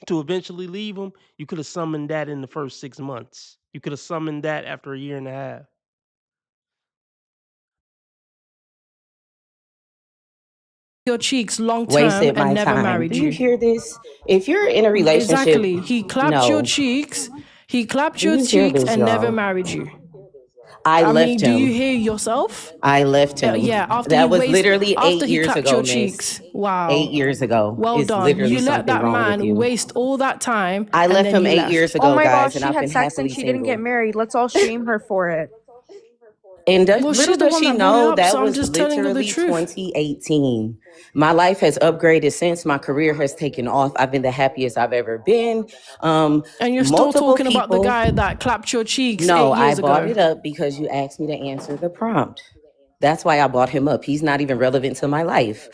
to eventually leave him, you could have summoned that in the first 6 months. You could have summoned that after a year and a half. Your cheeks long term and never married you. Do you hear this? If you're in a relationship, exactly. He clapped your cheeks. He clapped your cheeks and never married you. I left him. Do you hear yourself? I left him. Yeah, after that was literally 8 after years he clapped ago. your Miss. cheeks. Wow. 8 years ago. Well it's done. You let that man waste all that time. I left him 8 years ago, oh my guys, gosh, and she I've had been sex and happily she didn't single. get married. Let's all shame her for it. And Well, little she's the does one she that brought it know up, that so I'm was just telling her the literally truth. 2018. My life has upgraded since. My career has taken off. I've been the happiest I've ever been. And you're still talking about the guy that clapped your cheeks 8 years ago. I brought it up because you asked me to answer the prompt. That's why I brought him up. He's not even relevant to my life.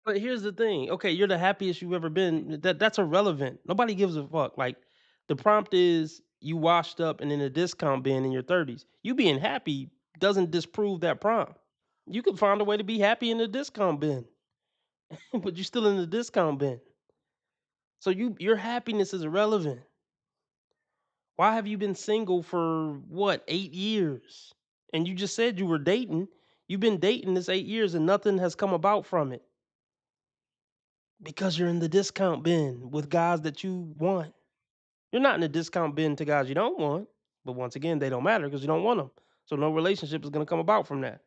But here's the thing. Okay, you're the happiest you've ever been. That's irrelevant. Nobody gives a fuck. Like, the prompt is you washed up and in a discount bin in your 30s. You being happy doesn't disprove that prompt. You can find a way to be happy in the discount bin, but you're still in the discount bin. So your happiness is irrelevant. Why have you been single for what, 8 years? And you just said you were dating. You've been dating this 8 years and nothing has come about from it. Because you're in the discount bin with guys that you want. You're not in the discount bin to guys you don't want. But once again, they don't matter because you don't want them. So no relationship is going to come about from that.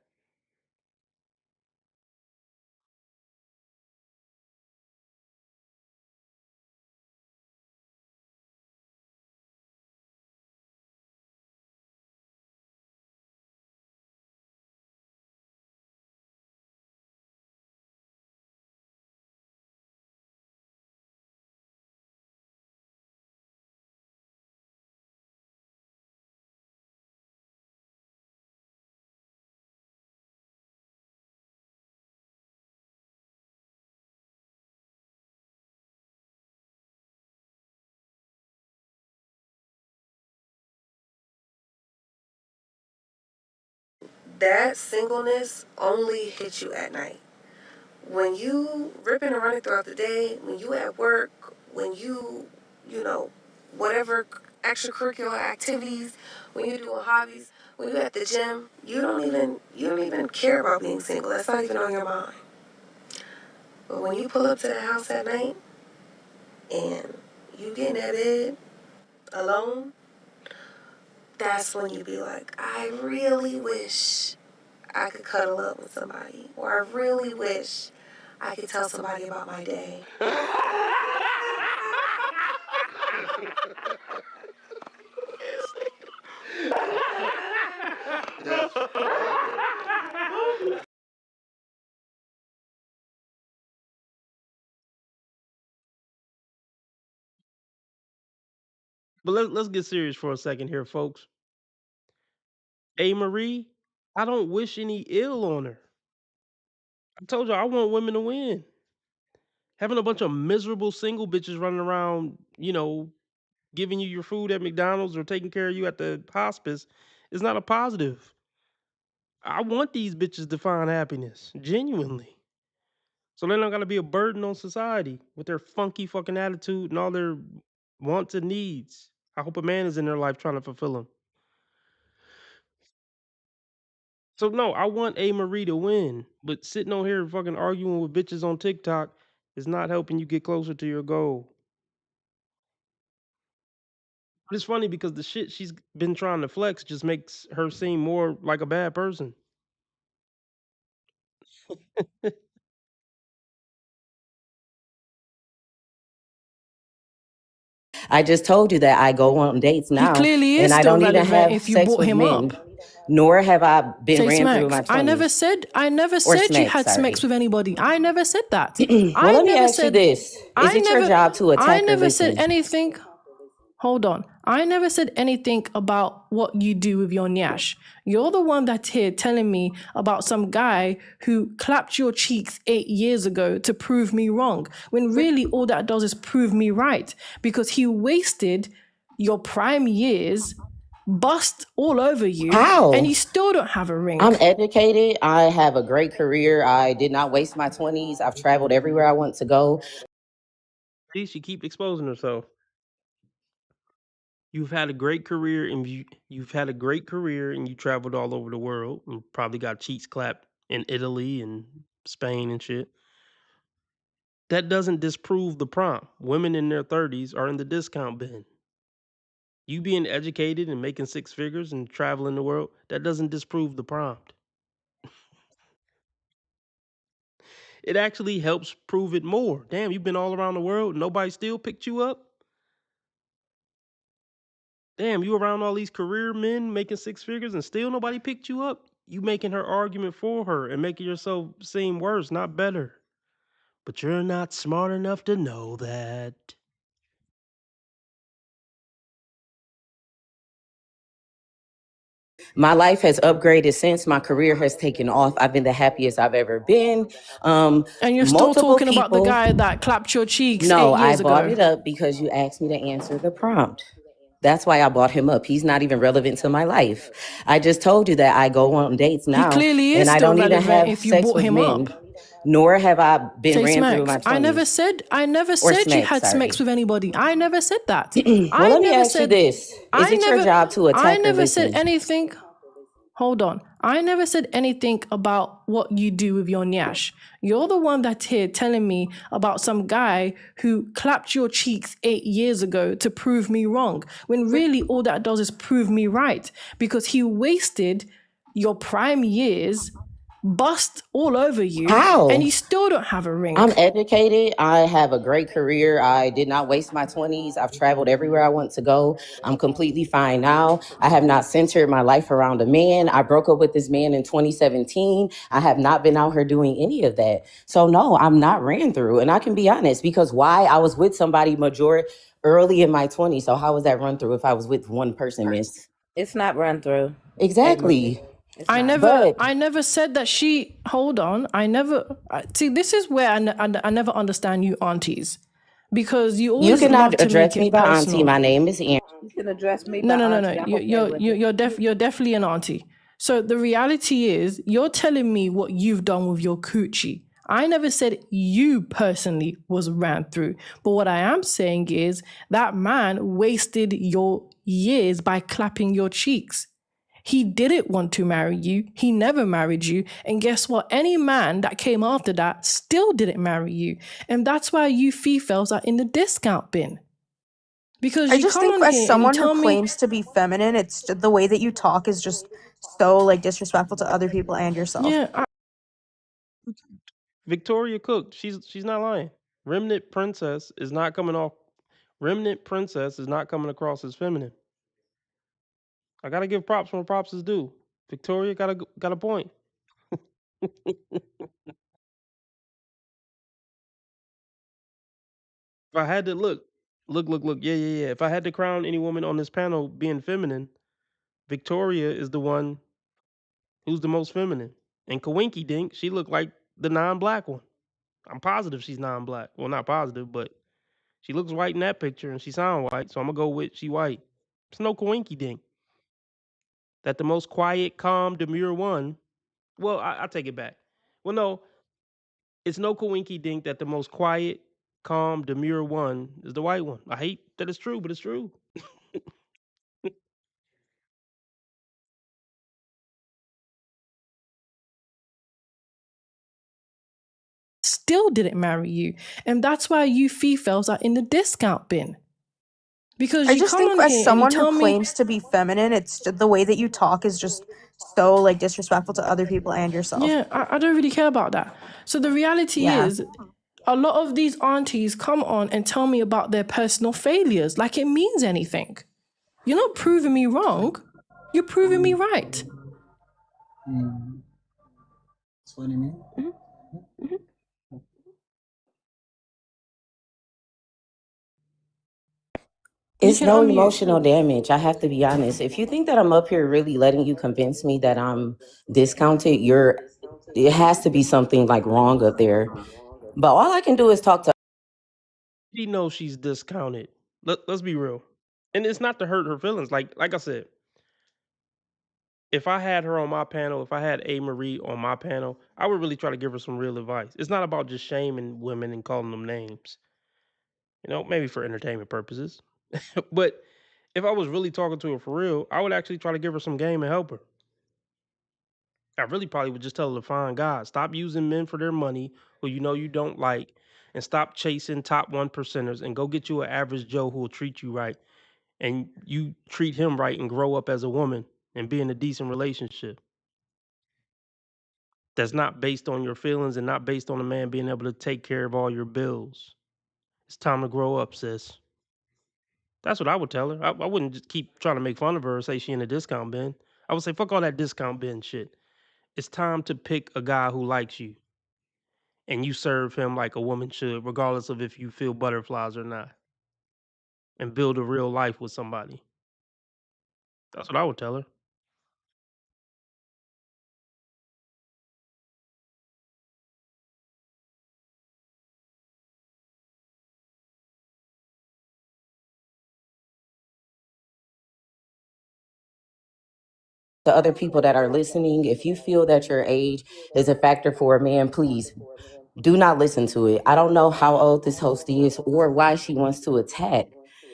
that singleness only hits you at night. When you ripping and running throughout the day, when you at work, when you know, whatever extracurricular activities, when you doing hobbies, when you at the gym, you don't even care about being single. That's not even on your mind. But when you pull up to the house at night and you get in that bed alone, that's when you be like, I really wish I could cuddle up with somebody, or I really wish I could tell somebody about my day. But let's get serious for a second here, folks. A. Marie, I don't wish any ill on her. I told you I want women to win. Having a bunch of miserable single bitches running around, giving you your food at McDonald's or taking care of you at the hospice is not a positive. I want these bitches to find happiness, genuinely. So they're not gonna be a burden on society with their funky fucking attitude and all their wants and needs. I hope a man is in their life trying to fulfill them. So no, I want A. Marie to win, but sitting on here fucking arguing with bitches on TikTok is not helping you get closer to your goal. But it's funny because the shit she's been trying to flex just makes her seem more like a bad person. I just told you that I go on dates He now, clearly is and I still don't even relevant have if you sex brought with him men, up. nor have I been Say ran through my Smacks. I never 20s. said Or you Smacks, had sorry. smacks with anybody. I never said that. Well, let me ask you this. Is it your job to I attack or never said listen? anything. Hold on. I never said anything about what you do with your nyash. You're the one that's here telling me about some guy who clapped your cheeks 8 years ago to prove me wrong, when really all that does is prove me right, because he wasted your prime years, bust all over you, How? and you still don't have a ring. I'm educated. I have a great career. I did not waste my 20s. I've traveled everywhere I want to go. See, she keeps exposing herself. You've had a great career, and you've had a great career, and you traveled all over the world, and probably got cheeks clapped in Italy and Spain and shit. That doesn't disprove the prompt. Women in their 30s are in the discount bin. You being educated and making six figures and traveling the world, that doesn't disprove the prompt. It actually helps prove it more. Damn, you've been all around the world, nobody still picked you up? Damn, you around all these career men making six figures and still nobody picked you up? You making her argument for her and making yourself seem worse, not better. But you're not smart enough to know that. My life has upgraded since. My career has taken off. I've been the happiest I've ever been. And you're still talking about the guy that clapped your cheeks 8 years ago. I brought it up because you asked me to answer the prompt. That's why I brought him up. He's not even relevant to my life. I just told you that I go on dates now, He clearly is and I still don't even relevant have if you sex brought with him men. up. Nor have I been Say ran through my Smacks. 20s. I never said you Smacks, had sorry. smacks with anybody. I never said that. Well, let me ask you this. Is it your job to attack I or never listen? said anything. Hold on. I never said anything about what you do with your nyash. You're the one that's here telling me about some guy who clapped your cheeks 8 years ago to prove me wrong, when really all that does is prove me right, because he wasted your prime years, bust all over you, How? and you still don't have a ring. I'm educated. I have a great career. I did not waste my 20s. I've traveled everywhere I want to go. I'm completely fine now. I have not centered my life around a man. I broke up with this man in 2017. I have not been out here doing any of that. So no, I'm not ran through. And I can be honest, because why? I was with somebody early in my 20s. So how was that run through if I was with one person, miss? It's not run through. Exactly. I never said that she. Hold on. See. This is where I never understand you aunties, because you always You cannot love to address make me it by personal. auntie. My name is Ann. You can address me No. by auntie. I'm okay with it. You're definitely an auntie. So the reality is, you're telling me what you've done with your coochie. I never said you personally was ran through. But what I am saying is that man wasted your years by clapping your cheeks. He didn't want to marry you. He never married you. And guess what? Any man that came after that still didn't marry you. And that's why you females are in the discount bin. Because I you just come think on as here and you someone tell who me, claims to be feminine, it's the way that you talk is just so like disrespectful to other people and yourself. yeah, Victoria Cook, she's not lying. Remnant Princess is not coming off. Remnant Princess is not coming across as feminine. I gotta give props when props is due. Victoria got a point. If I had to look, yeah. If I had to crown any woman on this panel being feminine, Victoria is the one who's the most feminine. And Kawinky Dink, she looked like the non-black one. I'm positive she's non-black. Well, not positive, but she looks white in that picture and she sound white, so I'm gonna go with she white. It's no Kawinky Dink. That the most quiet, calm, demure one. Well, I take it back. Well, no, it's no Kawinky Dink that the most quiet, calm, demure one is the white one. I hate that it's true, but it's true. still didn't marry you. And that's why you females are in the discount bin. Because I you just come think on as here and you someone tell who me, claims to be feminine, it's the way that you talk is just so like disrespectful to other people and yourself. yeah, I don't really care about that. So the reality Yeah. is, a lot of these aunties come on and tell me about their personal failures like it means anything. You're not proving me wrong. You're proving me right. That's what I mean. You It's can no unmute. emotional damage. I have to be honest. If you think that I'm up here really letting you convince me that I'm discounted, it has to be something like wrong up there. But all I can do is talk to She knows she's discounted. Let's be real. And it's not to hurt her feelings. Like I said, if I had her on my panel, if I had A. Marie on my panel, I would really try to give her some real advice. It's not about just shaming women and calling them names. Maybe for entertainment purposes. But if I was really talking to her for real, I would actually try to give her some game and help her. I really probably would just tell her to find God. Stop using men for their money who you don't like, and stop chasing top 1%ers and go get you an average Joe who will treat you right. And you treat him right and grow up as a woman and be in a decent relationship. That's not based on your feelings and not based on a man being able to take care of all your bills. It's time to grow up, sis. That's what I would tell her. I wouldn't just keep trying to make fun of her or say she in a discount bin. I would say, fuck all that discount bin shit. It's time to pick a guy who likes you. And you serve him like a woman should, regardless of if you feel butterflies or not. And build a real life with somebody. That's what I would tell her. other people that are listening. If you feel that your age is a factor for a man, please do not listen to it. I don't know how old this host is or why she wants to attack,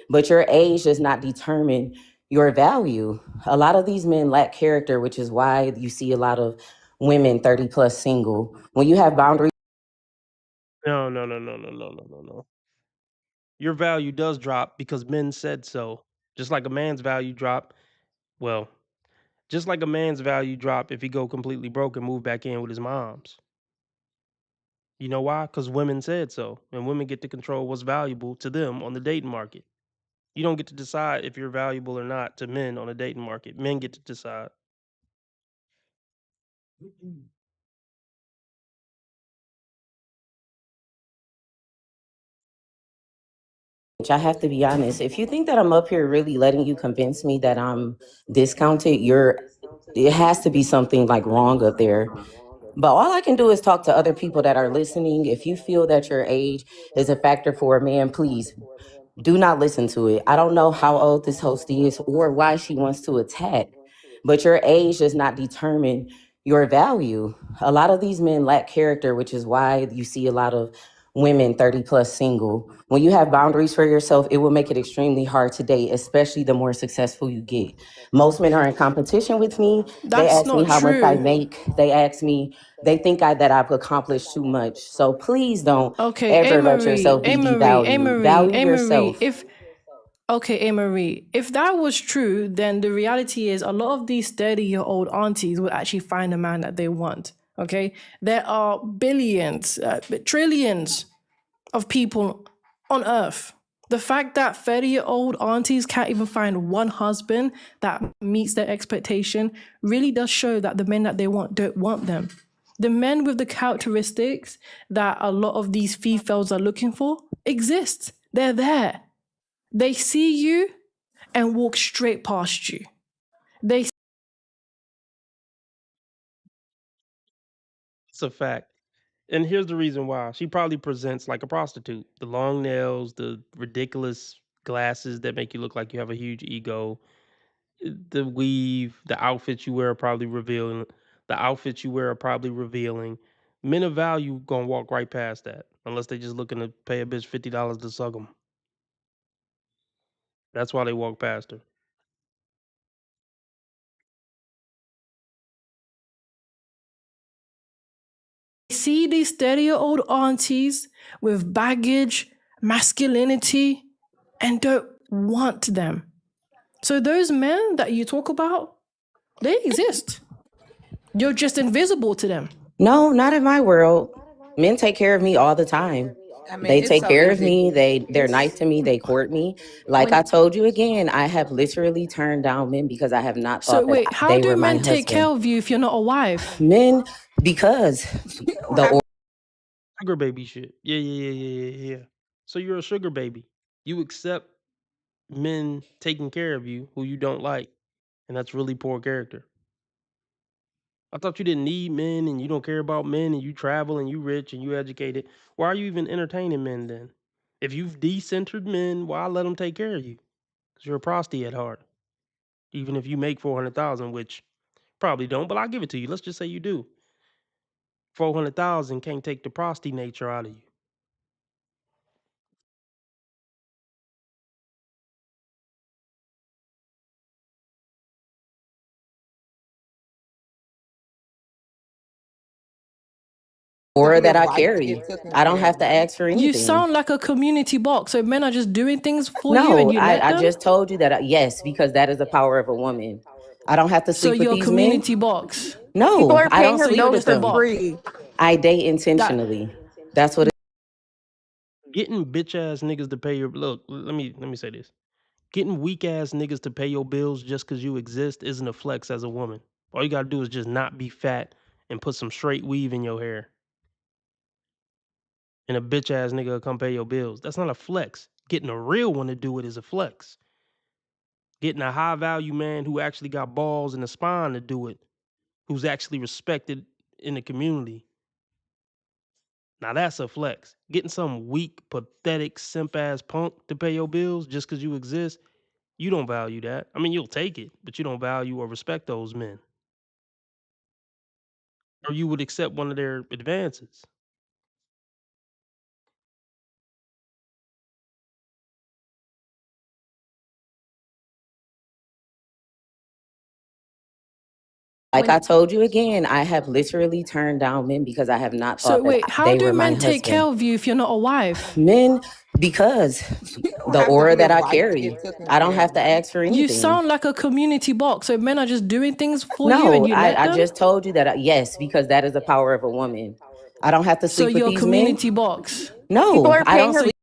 but your age does not determine your value. A lot of these men lack character, which is why you see a lot of women 30 plus single. When you have boundaries. No. Your value does drop because men said so. Just like a man's value drop. Well, just like a man's value drop if he go completely broke and move back in with his moms. You know why? Because women said so. And women get to control what's valuable to them on the dating market. You don't get to decide if you're valuable or not to men on the dating market. Men get to decide. I have to be honest. If you think that I'm up here really letting you convince me that I'm discounted, it has to be something like wrong up there. But all I can do is talk to other people that are listening. If you feel that your age is a factor for a man, please do not listen to it. I don't know how old this host is or why she wants to attack, but your age does not determine your value. A lot of these men lack character, which is why you see a lot of women 30 plus single. When you have boundaries for yourself, it will make it extremely hard to date, especially the more successful you get. Most men are in competition with me. They That's ask me not how much I true. make. They ask me, they think that I've accomplished too much. So please don't Okay, ever let yourself be devalued. Value yourself. If that was true, then the reality is a lot of these 30-year-old aunties would actually find a man that they want. Okay, there are billions, trillions of people on earth. The fact that 30-year-old aunties can't even find one husband that meets their expectation really does show that the men that they want don't want them. The men with the characteristics that a lot of these females are looking for exist. They're there. They see you and walk straight past you. It's a fact. And here's the reason why. She probably presents like a prostitute. The long nails, the ridiculous glasses that make you look like you have a huge ego, the weave, the outfits you wear are probably revealing. Men of value gonna walk right past that unless they just looking to pay a bitch $50 to suck them. That's why they walk past her. See these 30-year-old aunties with baggage, masculinity, and don't want them. So those men that you talk about, they exist. You're just invisible to them. No, not in my world. Men take care of me all the time. I mean, They it's take so care of easy. me. They're nice to me. They court me. Like I told you again, I have literally turned down men because I have not So thought that wait, how they do were my men take care husband. of you if you're not a wife? Men, because the Sugar baby shit. Yeah. So you're a sugar baby. You accept men taking care of you who you don't like, and that's really poor character. I thought you didn't need men and you don't care about men and you travel and you rich and you educated. Why are you even entertaining men then? If you've decentered men, why let them take care of you? Because you're a prosty at heart. Even if you make 400,000, which probably don't, but I'll give it to you. Let's just say you do. 400,000 can't take the prosty nature out of you. aura that I carry, I don't have to ask for anything. You sound like a community box. So men are just doing things for you and No, you let I them? just told you that yes, because that is the power of a woman. I don't have to So sleep with you're a these community men. box. No, People are I paying don't her sleep bills with for them. free. I date intentionally. That's what it Getting bitch ass niggas to pay your look. Let me say this. Getting weak ass niggas to pay your bills just because you exist isn't a flex as a woman. All you gotta do is just not be fat and put some straight weave in your hair. And a bitch ass nigga will come pay your bills. That's not a flex. Getting a real one to do it is a flex. Getting a high value man who actually got balls and a spine to do it, who's actually respected in the community. Now that's a flex. Getting some weak, pathetic, simp ass punk to pay your bills just because you exist, you don't value that. I mean, you'll take it, but you don't value or respect those men. Or you would accept one of their advances. like I told you again, I have literally turned down men because I have not So thought wait, that how they do were my men take care husband. of you if you're not a wife? Men, because the aura that I carry, I don't have to ask for anything. You sound like a community box. So men are just doing things for you No, and you let I them? just told you that yes, because that is the power of a woman. I don't have to So sleep with you're a these men. community box. No, People are I paying don't her. sleep.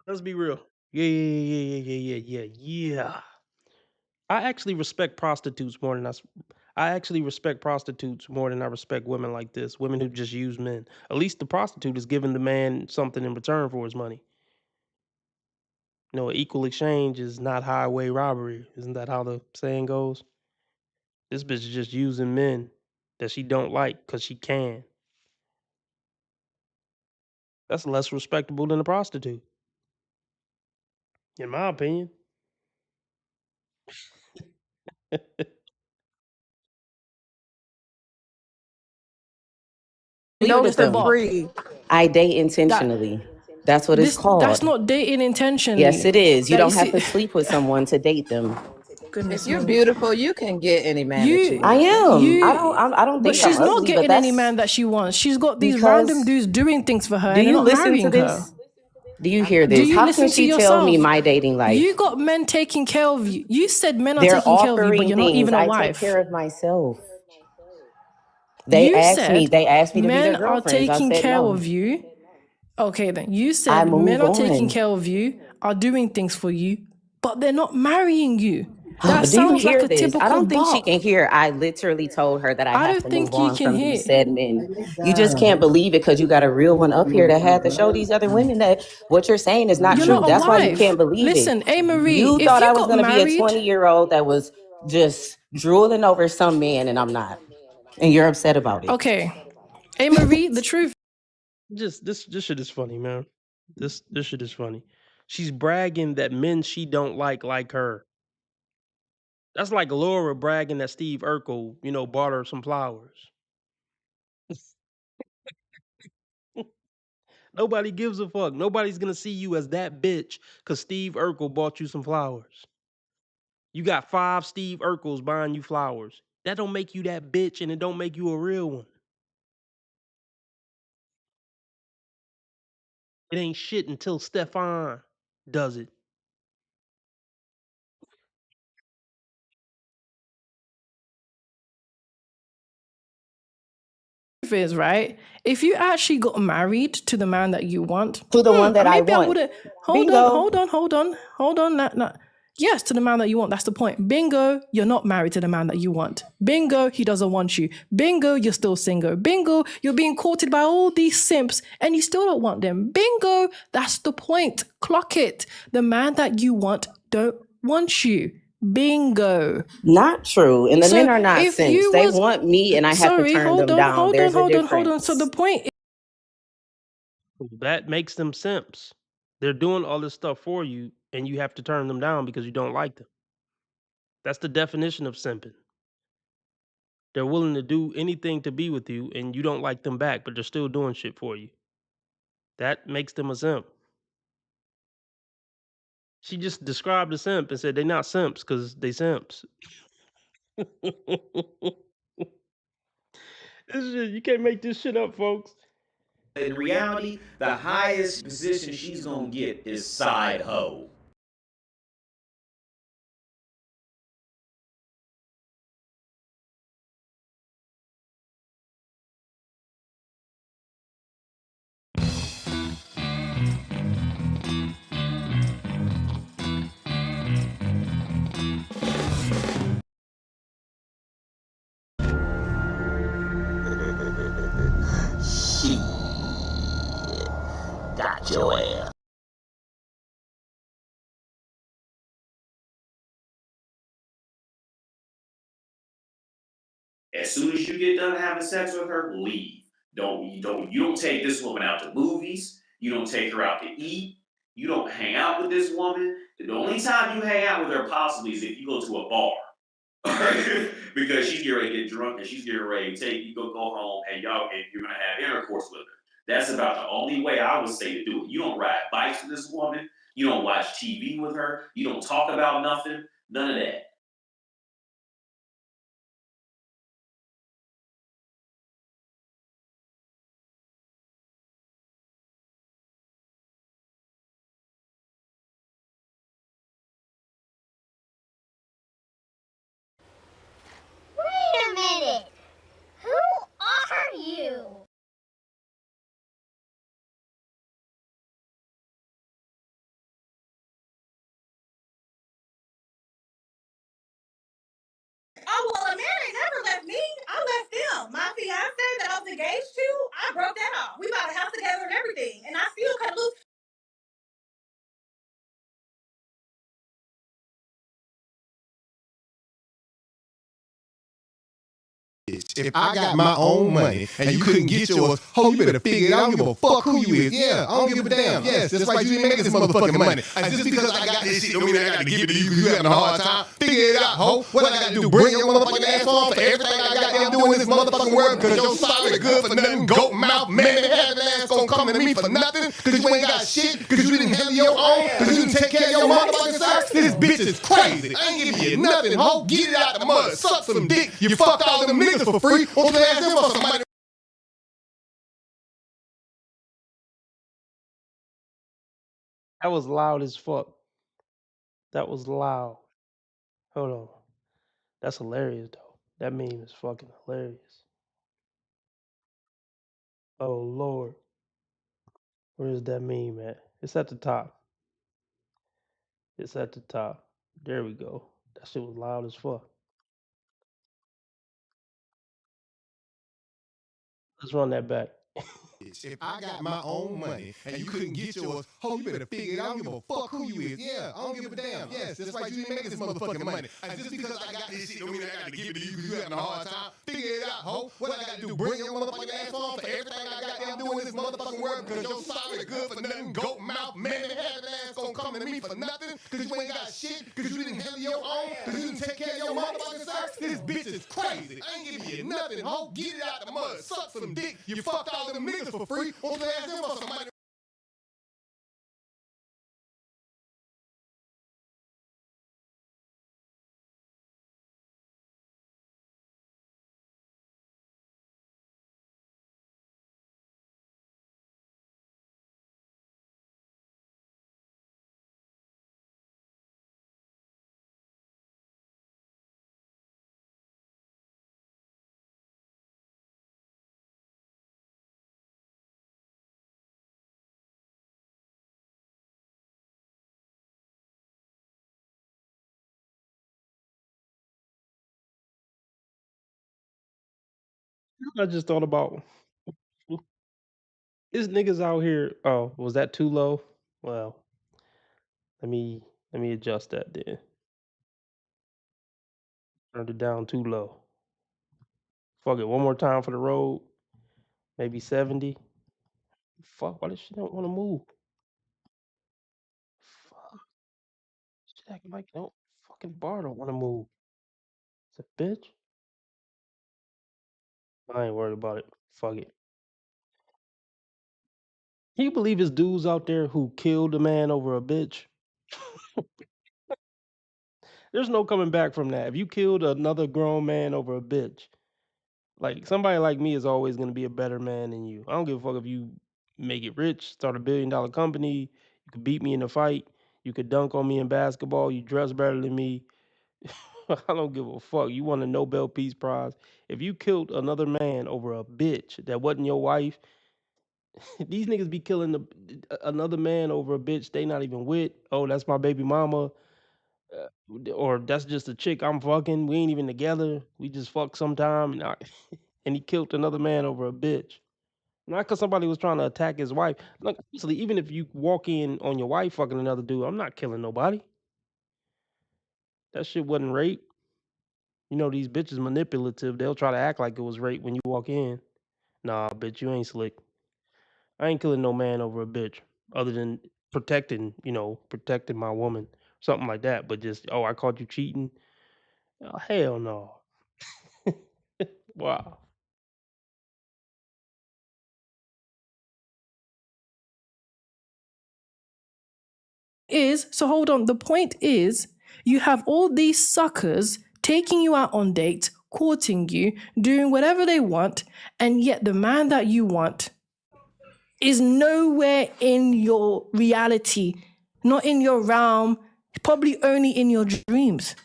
Let's be real. Yeah. I actually respect prostitutes more than I actually respect prostitutes more than I respect women like this. Women who just use men. At least the prostitute is giving the man something in return for his money. No, equal exchange is not highway robbery. Isn't that how the saying goes? This bitch is just using men that she don't like because she can. That's less respectable than a prostitute, in my opinion. Leave No, it for at them. free. I date intentionally. That's what it's That's called. not dating intentionally. Yes, it is. You That don't you have see- to sleep with someone to date them. Goodness If you're me. beautiful, you can get any man that you I want. am. I don't But think I'm she's not ugly, but getting any that's man that she wants. She's got these because- random dudes doing things for her, Do and they're you not listen marrying to this? her. Do you hear Do this? you How listen can to she yourself? tell me my dating life? You got men taking care of you. You said men are They're taking care of you, but offering you're not things. even a I wife. take care of myself. They You asked me. said They asked me to be men their are girlfriends. I taking said care no. of you. Okay, then you I said move men are taking on. care of you, are doing things for you, but they're not marrying you. That Do you sounds hear like a this? typical I don't think she bop. can hear. I literally told her that I I have don't to think move you on can from hear. these said men. You just can't believe it because you got a real one up here that had to show these other women that what you're saying is not You're true. not a That's why you wife. can't believe Listen, it. A. Marie, You if thought you I was got going to be a married, 20-year-old that was just drooling over some man, and I'm not. And you're upset about it. okay, A. Marie, the truth Just this shit is funny, man. This shit is funny. She's bragging that men she don't like her. That's like Laura bragging that Steve Urkel, bought her some flowers. Nobody gives a fuck. Nobody's gonna see you as that bitch because Steve Urkel bought you some flowers. You got 5 Steve Urkels buying you flowers. That don't make you that bitch, and it don't make you a real one. It ain't shit until Stefan does it. is, right? If you actually got married to the man that you want, To the one that I maybe I want. wouldn't. Bingo. Hold on. Yes, to the man that you want. That's the point. Bingo, you're not married to the man that you want. Bingo, he doesn't want you. Bingo, you're still single. Bingo, you're being courted by all these simps and you still don't want them. Bingo, that's the point. Clock it. The man that you want don't want you. Bingo. Not true. And the So men are not if simps. you They was- want me, and I have to turn them down. There's a difference. So the point That makes them simps. They're doing all this stuff for you, and you have to turn them down because you don't like them. That's the definition of simping. They're willing to do anything to be with you, and you don't like them back, but they're still doing shit for you. That makes them a simp. She just described a simp and said they're not simps because they simps. This shit, you can't make this shit up, folks. In reality, the highest position she's gonna get is side hoe. Got your ass. As soon as you get done having sex with her, leave. You don't take this woman out to movies. You don't take her out to eat. You don't hang out with this woman. The only time you hang out with her possibly is if you go to a bar. Because she's getting ready to get drunk and she's getting ready to take you go home and you're gonna have intercourse with her. That's about the only way I would say to do it. You don't ride bikes with this woman. You don't watch TV with her. You don't talk about nothing. None of that. Wait a minute. Who are you? Oh, well, a man ain't never left me. I left them. My fiance that I was engaged to, I broke that off. We bought a house together and everything. And I still cut loose. If I got my own money and you couldn't get yours, you better figure it out. I don't give a fuck who you is. Yeah, I don't give a damn. Yes, that's right. You ain't making this motherfucking money. And just because I got this shit don't mean I got to give it to you because you having a hard time. Figure it out, ho. What I got to do? Bring your motherfucking ass on for everything I got to do in this motherfucking world because your solid good for nothing goat mouth man, having ass gonna come to me for nothing? Cause you ain't got shit? Cause you didn't handle your own? Cause you didn't take care of your motherfucking self? This bitch is crazy. I ain't giving you nothing, ho. Get it out the mud. Suck some dick. You fuck all them niggas for free. Won't you ask them for some money? That was loud as fuck. That was loud. Hold on. That's hilarious though. That meme is fucking hilarious. Oh Lord. Where is that meme at? It's at the top. It's at the top. There we go. That shit was loud as fuck. Let's run that back. If I got my own money and you couldn't get yours, ho, you better figure it out. I don't give a fuck who you is. Yeah, I don't give a damn. Yes, that's right. You ain't making this motherfucking money. And just because I got this shit don't mean I got to give it to you because you having a hard time. Figure it out, ho. What I got to do? Bring your motherfucking ass on for everything I got them doing in this motherfucking world because your salary good for nothing. Goat mouth, man, having ass gonna come to me for nothing because you ain't got shit because you didn't handle your own because you didn't take care of your motherfucking self. This bitch is crazy. I ain't giving you nothing, ho. Get it out the mud. Suck some dick. You fuck all them niggas for free. Won't you ask them for some money? I just thought about is niggas out here. Oh, was that too low? Well, let me adjust that then. Turned it down too low. Fuck it, one more time for the road. Maybe 70. Fuck, why does she don't want to move? Fuck, she acting like no fucking bar don't want to move. It's a bitch. I ain't worried about it. Fuck it. Can you believe it's dudes out there who killed a man over a bitch? There's no coming back from that. If you killed another grown man over a bitch, like somebody like me is always gonna be a better man than you. I don't give a fuck if you make it rich, start a $1 billion company, you could beat me in a fight, you could dunk on me in basketball, you dress better than me. I don't give a fuck. You won a Nobel Peace Prize. If you killed another man over a bitch that wasn't your wife, these niggas be killing another man over a bitch they not even with. Oh, that's my baby mama. Or that's just a chick I'm fucking. We ain't even together. We just fuck sometime. And he killed another man over a bitch. Not because somebody was trying to attack his wife. Look, honestly, even if you walk in on your wife fucking another dude, I'm not killing nobody. That shit wasn't rape. You know, these bitches manipulative. They'll try to act like it was rape when you walk in. Nah, bitch, you ain't slick. I ain't killing no man over a bitch. Other than protecting my woman. Something like that. But just, oh, I caught you cheating. Oh, hell no. Wow. So hold on. The point is, you have all these suckers taking you out on dates, courting you, doing whatever they want, and yet the man that you want is nowhere in your reality, not in your realm, probably only in your dreams.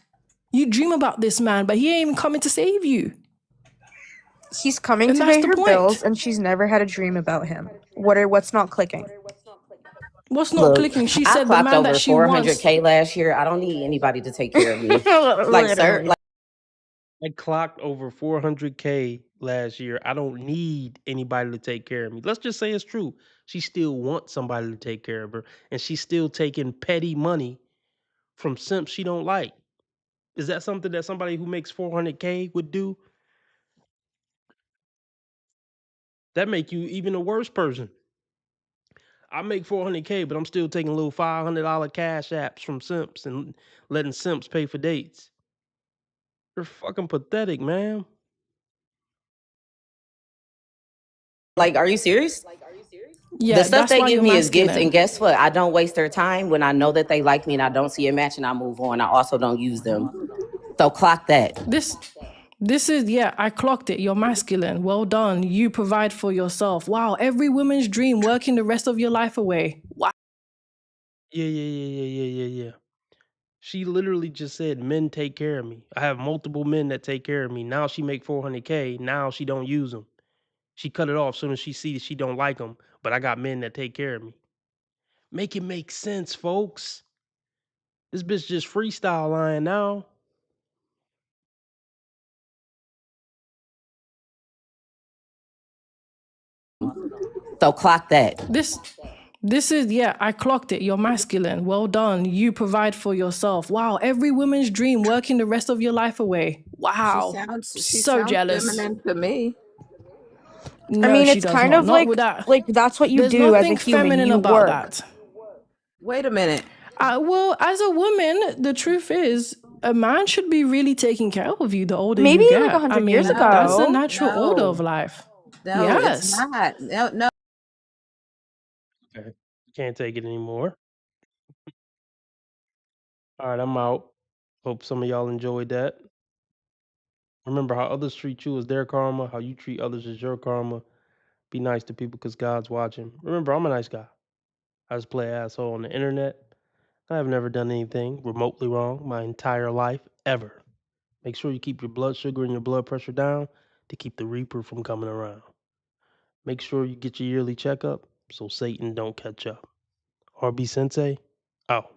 You dream about this man, but he ain't even coming to save you. He's coming to pay her bills, and she's never had a dream about him. What's not clicking? What's not clicking? She said the man that she wants. I clocked over $400K last year. I don't need anybody to take care of me. Like, sir, I clocked over $400K last year. I don't need anybody to take care of me. Let's just say it's true. She still wants somebody to take care of her, and she's still taking petty money from simps she don't like. Is that something that somebody who makes $400K would do? That make you even a worse person. I make $400K, but I'm still taking little $500 cash apps from simps and letting simps pay for dates. You're fucking pathetic, man. Like, are you serious? The Yeah, stuff that's they why give you're me is gifts, and masculine. guess what? I don't waste their time. When I know that they like me and I don't see a match and I move on, I also don't use them. So clock that. This is, yeah, I clocked it. You're masculine. Well done. You provide for yourself. Wow, every woman's dream, working the rest of your life away. Wow. Yeah. She literally just said, men take care of me. I have multiple men that take care of me. Now she make 400K. Now she don't use them. She cut it off as soon as she sees she don't like them. But I got men that take care of me. Make it make sense, folks. This bitch just freestyle lying now. So clock that. This is, yeah, I clocked it. You're masculine. Well done. You provide for yourself. Wow, every woman's dream, working the rest of your life away. Wow. She So sounds jealous. feminine to me. No, I mean, she it's does kind not. of Not with that. like that's what you There's do as a nothing human. feminine You about work. that. Wait a minute. Well, as a woman, the truth is, a man should be really taking care of you the older Maybe you like get. 100 years ago. That's the natural order of life. No, Yes. it's not. No. Okay. Can't take it anymore. All right, I'm out. Hope some of y'all enjoyed that. Remember, how others treat you is their karma. How you treat others is your karma. Be nice to people because God's watching. Remember, I'm a nice guy. I just play asshole on the internet. I have never done anything remotely wrong my entire life, ever. Make sure you keep your blood sugar and your blood pressure down to keep the Reaper from coming around. Make sure you get your yearly checkup so Satan don't catch up. RB Sensei, out.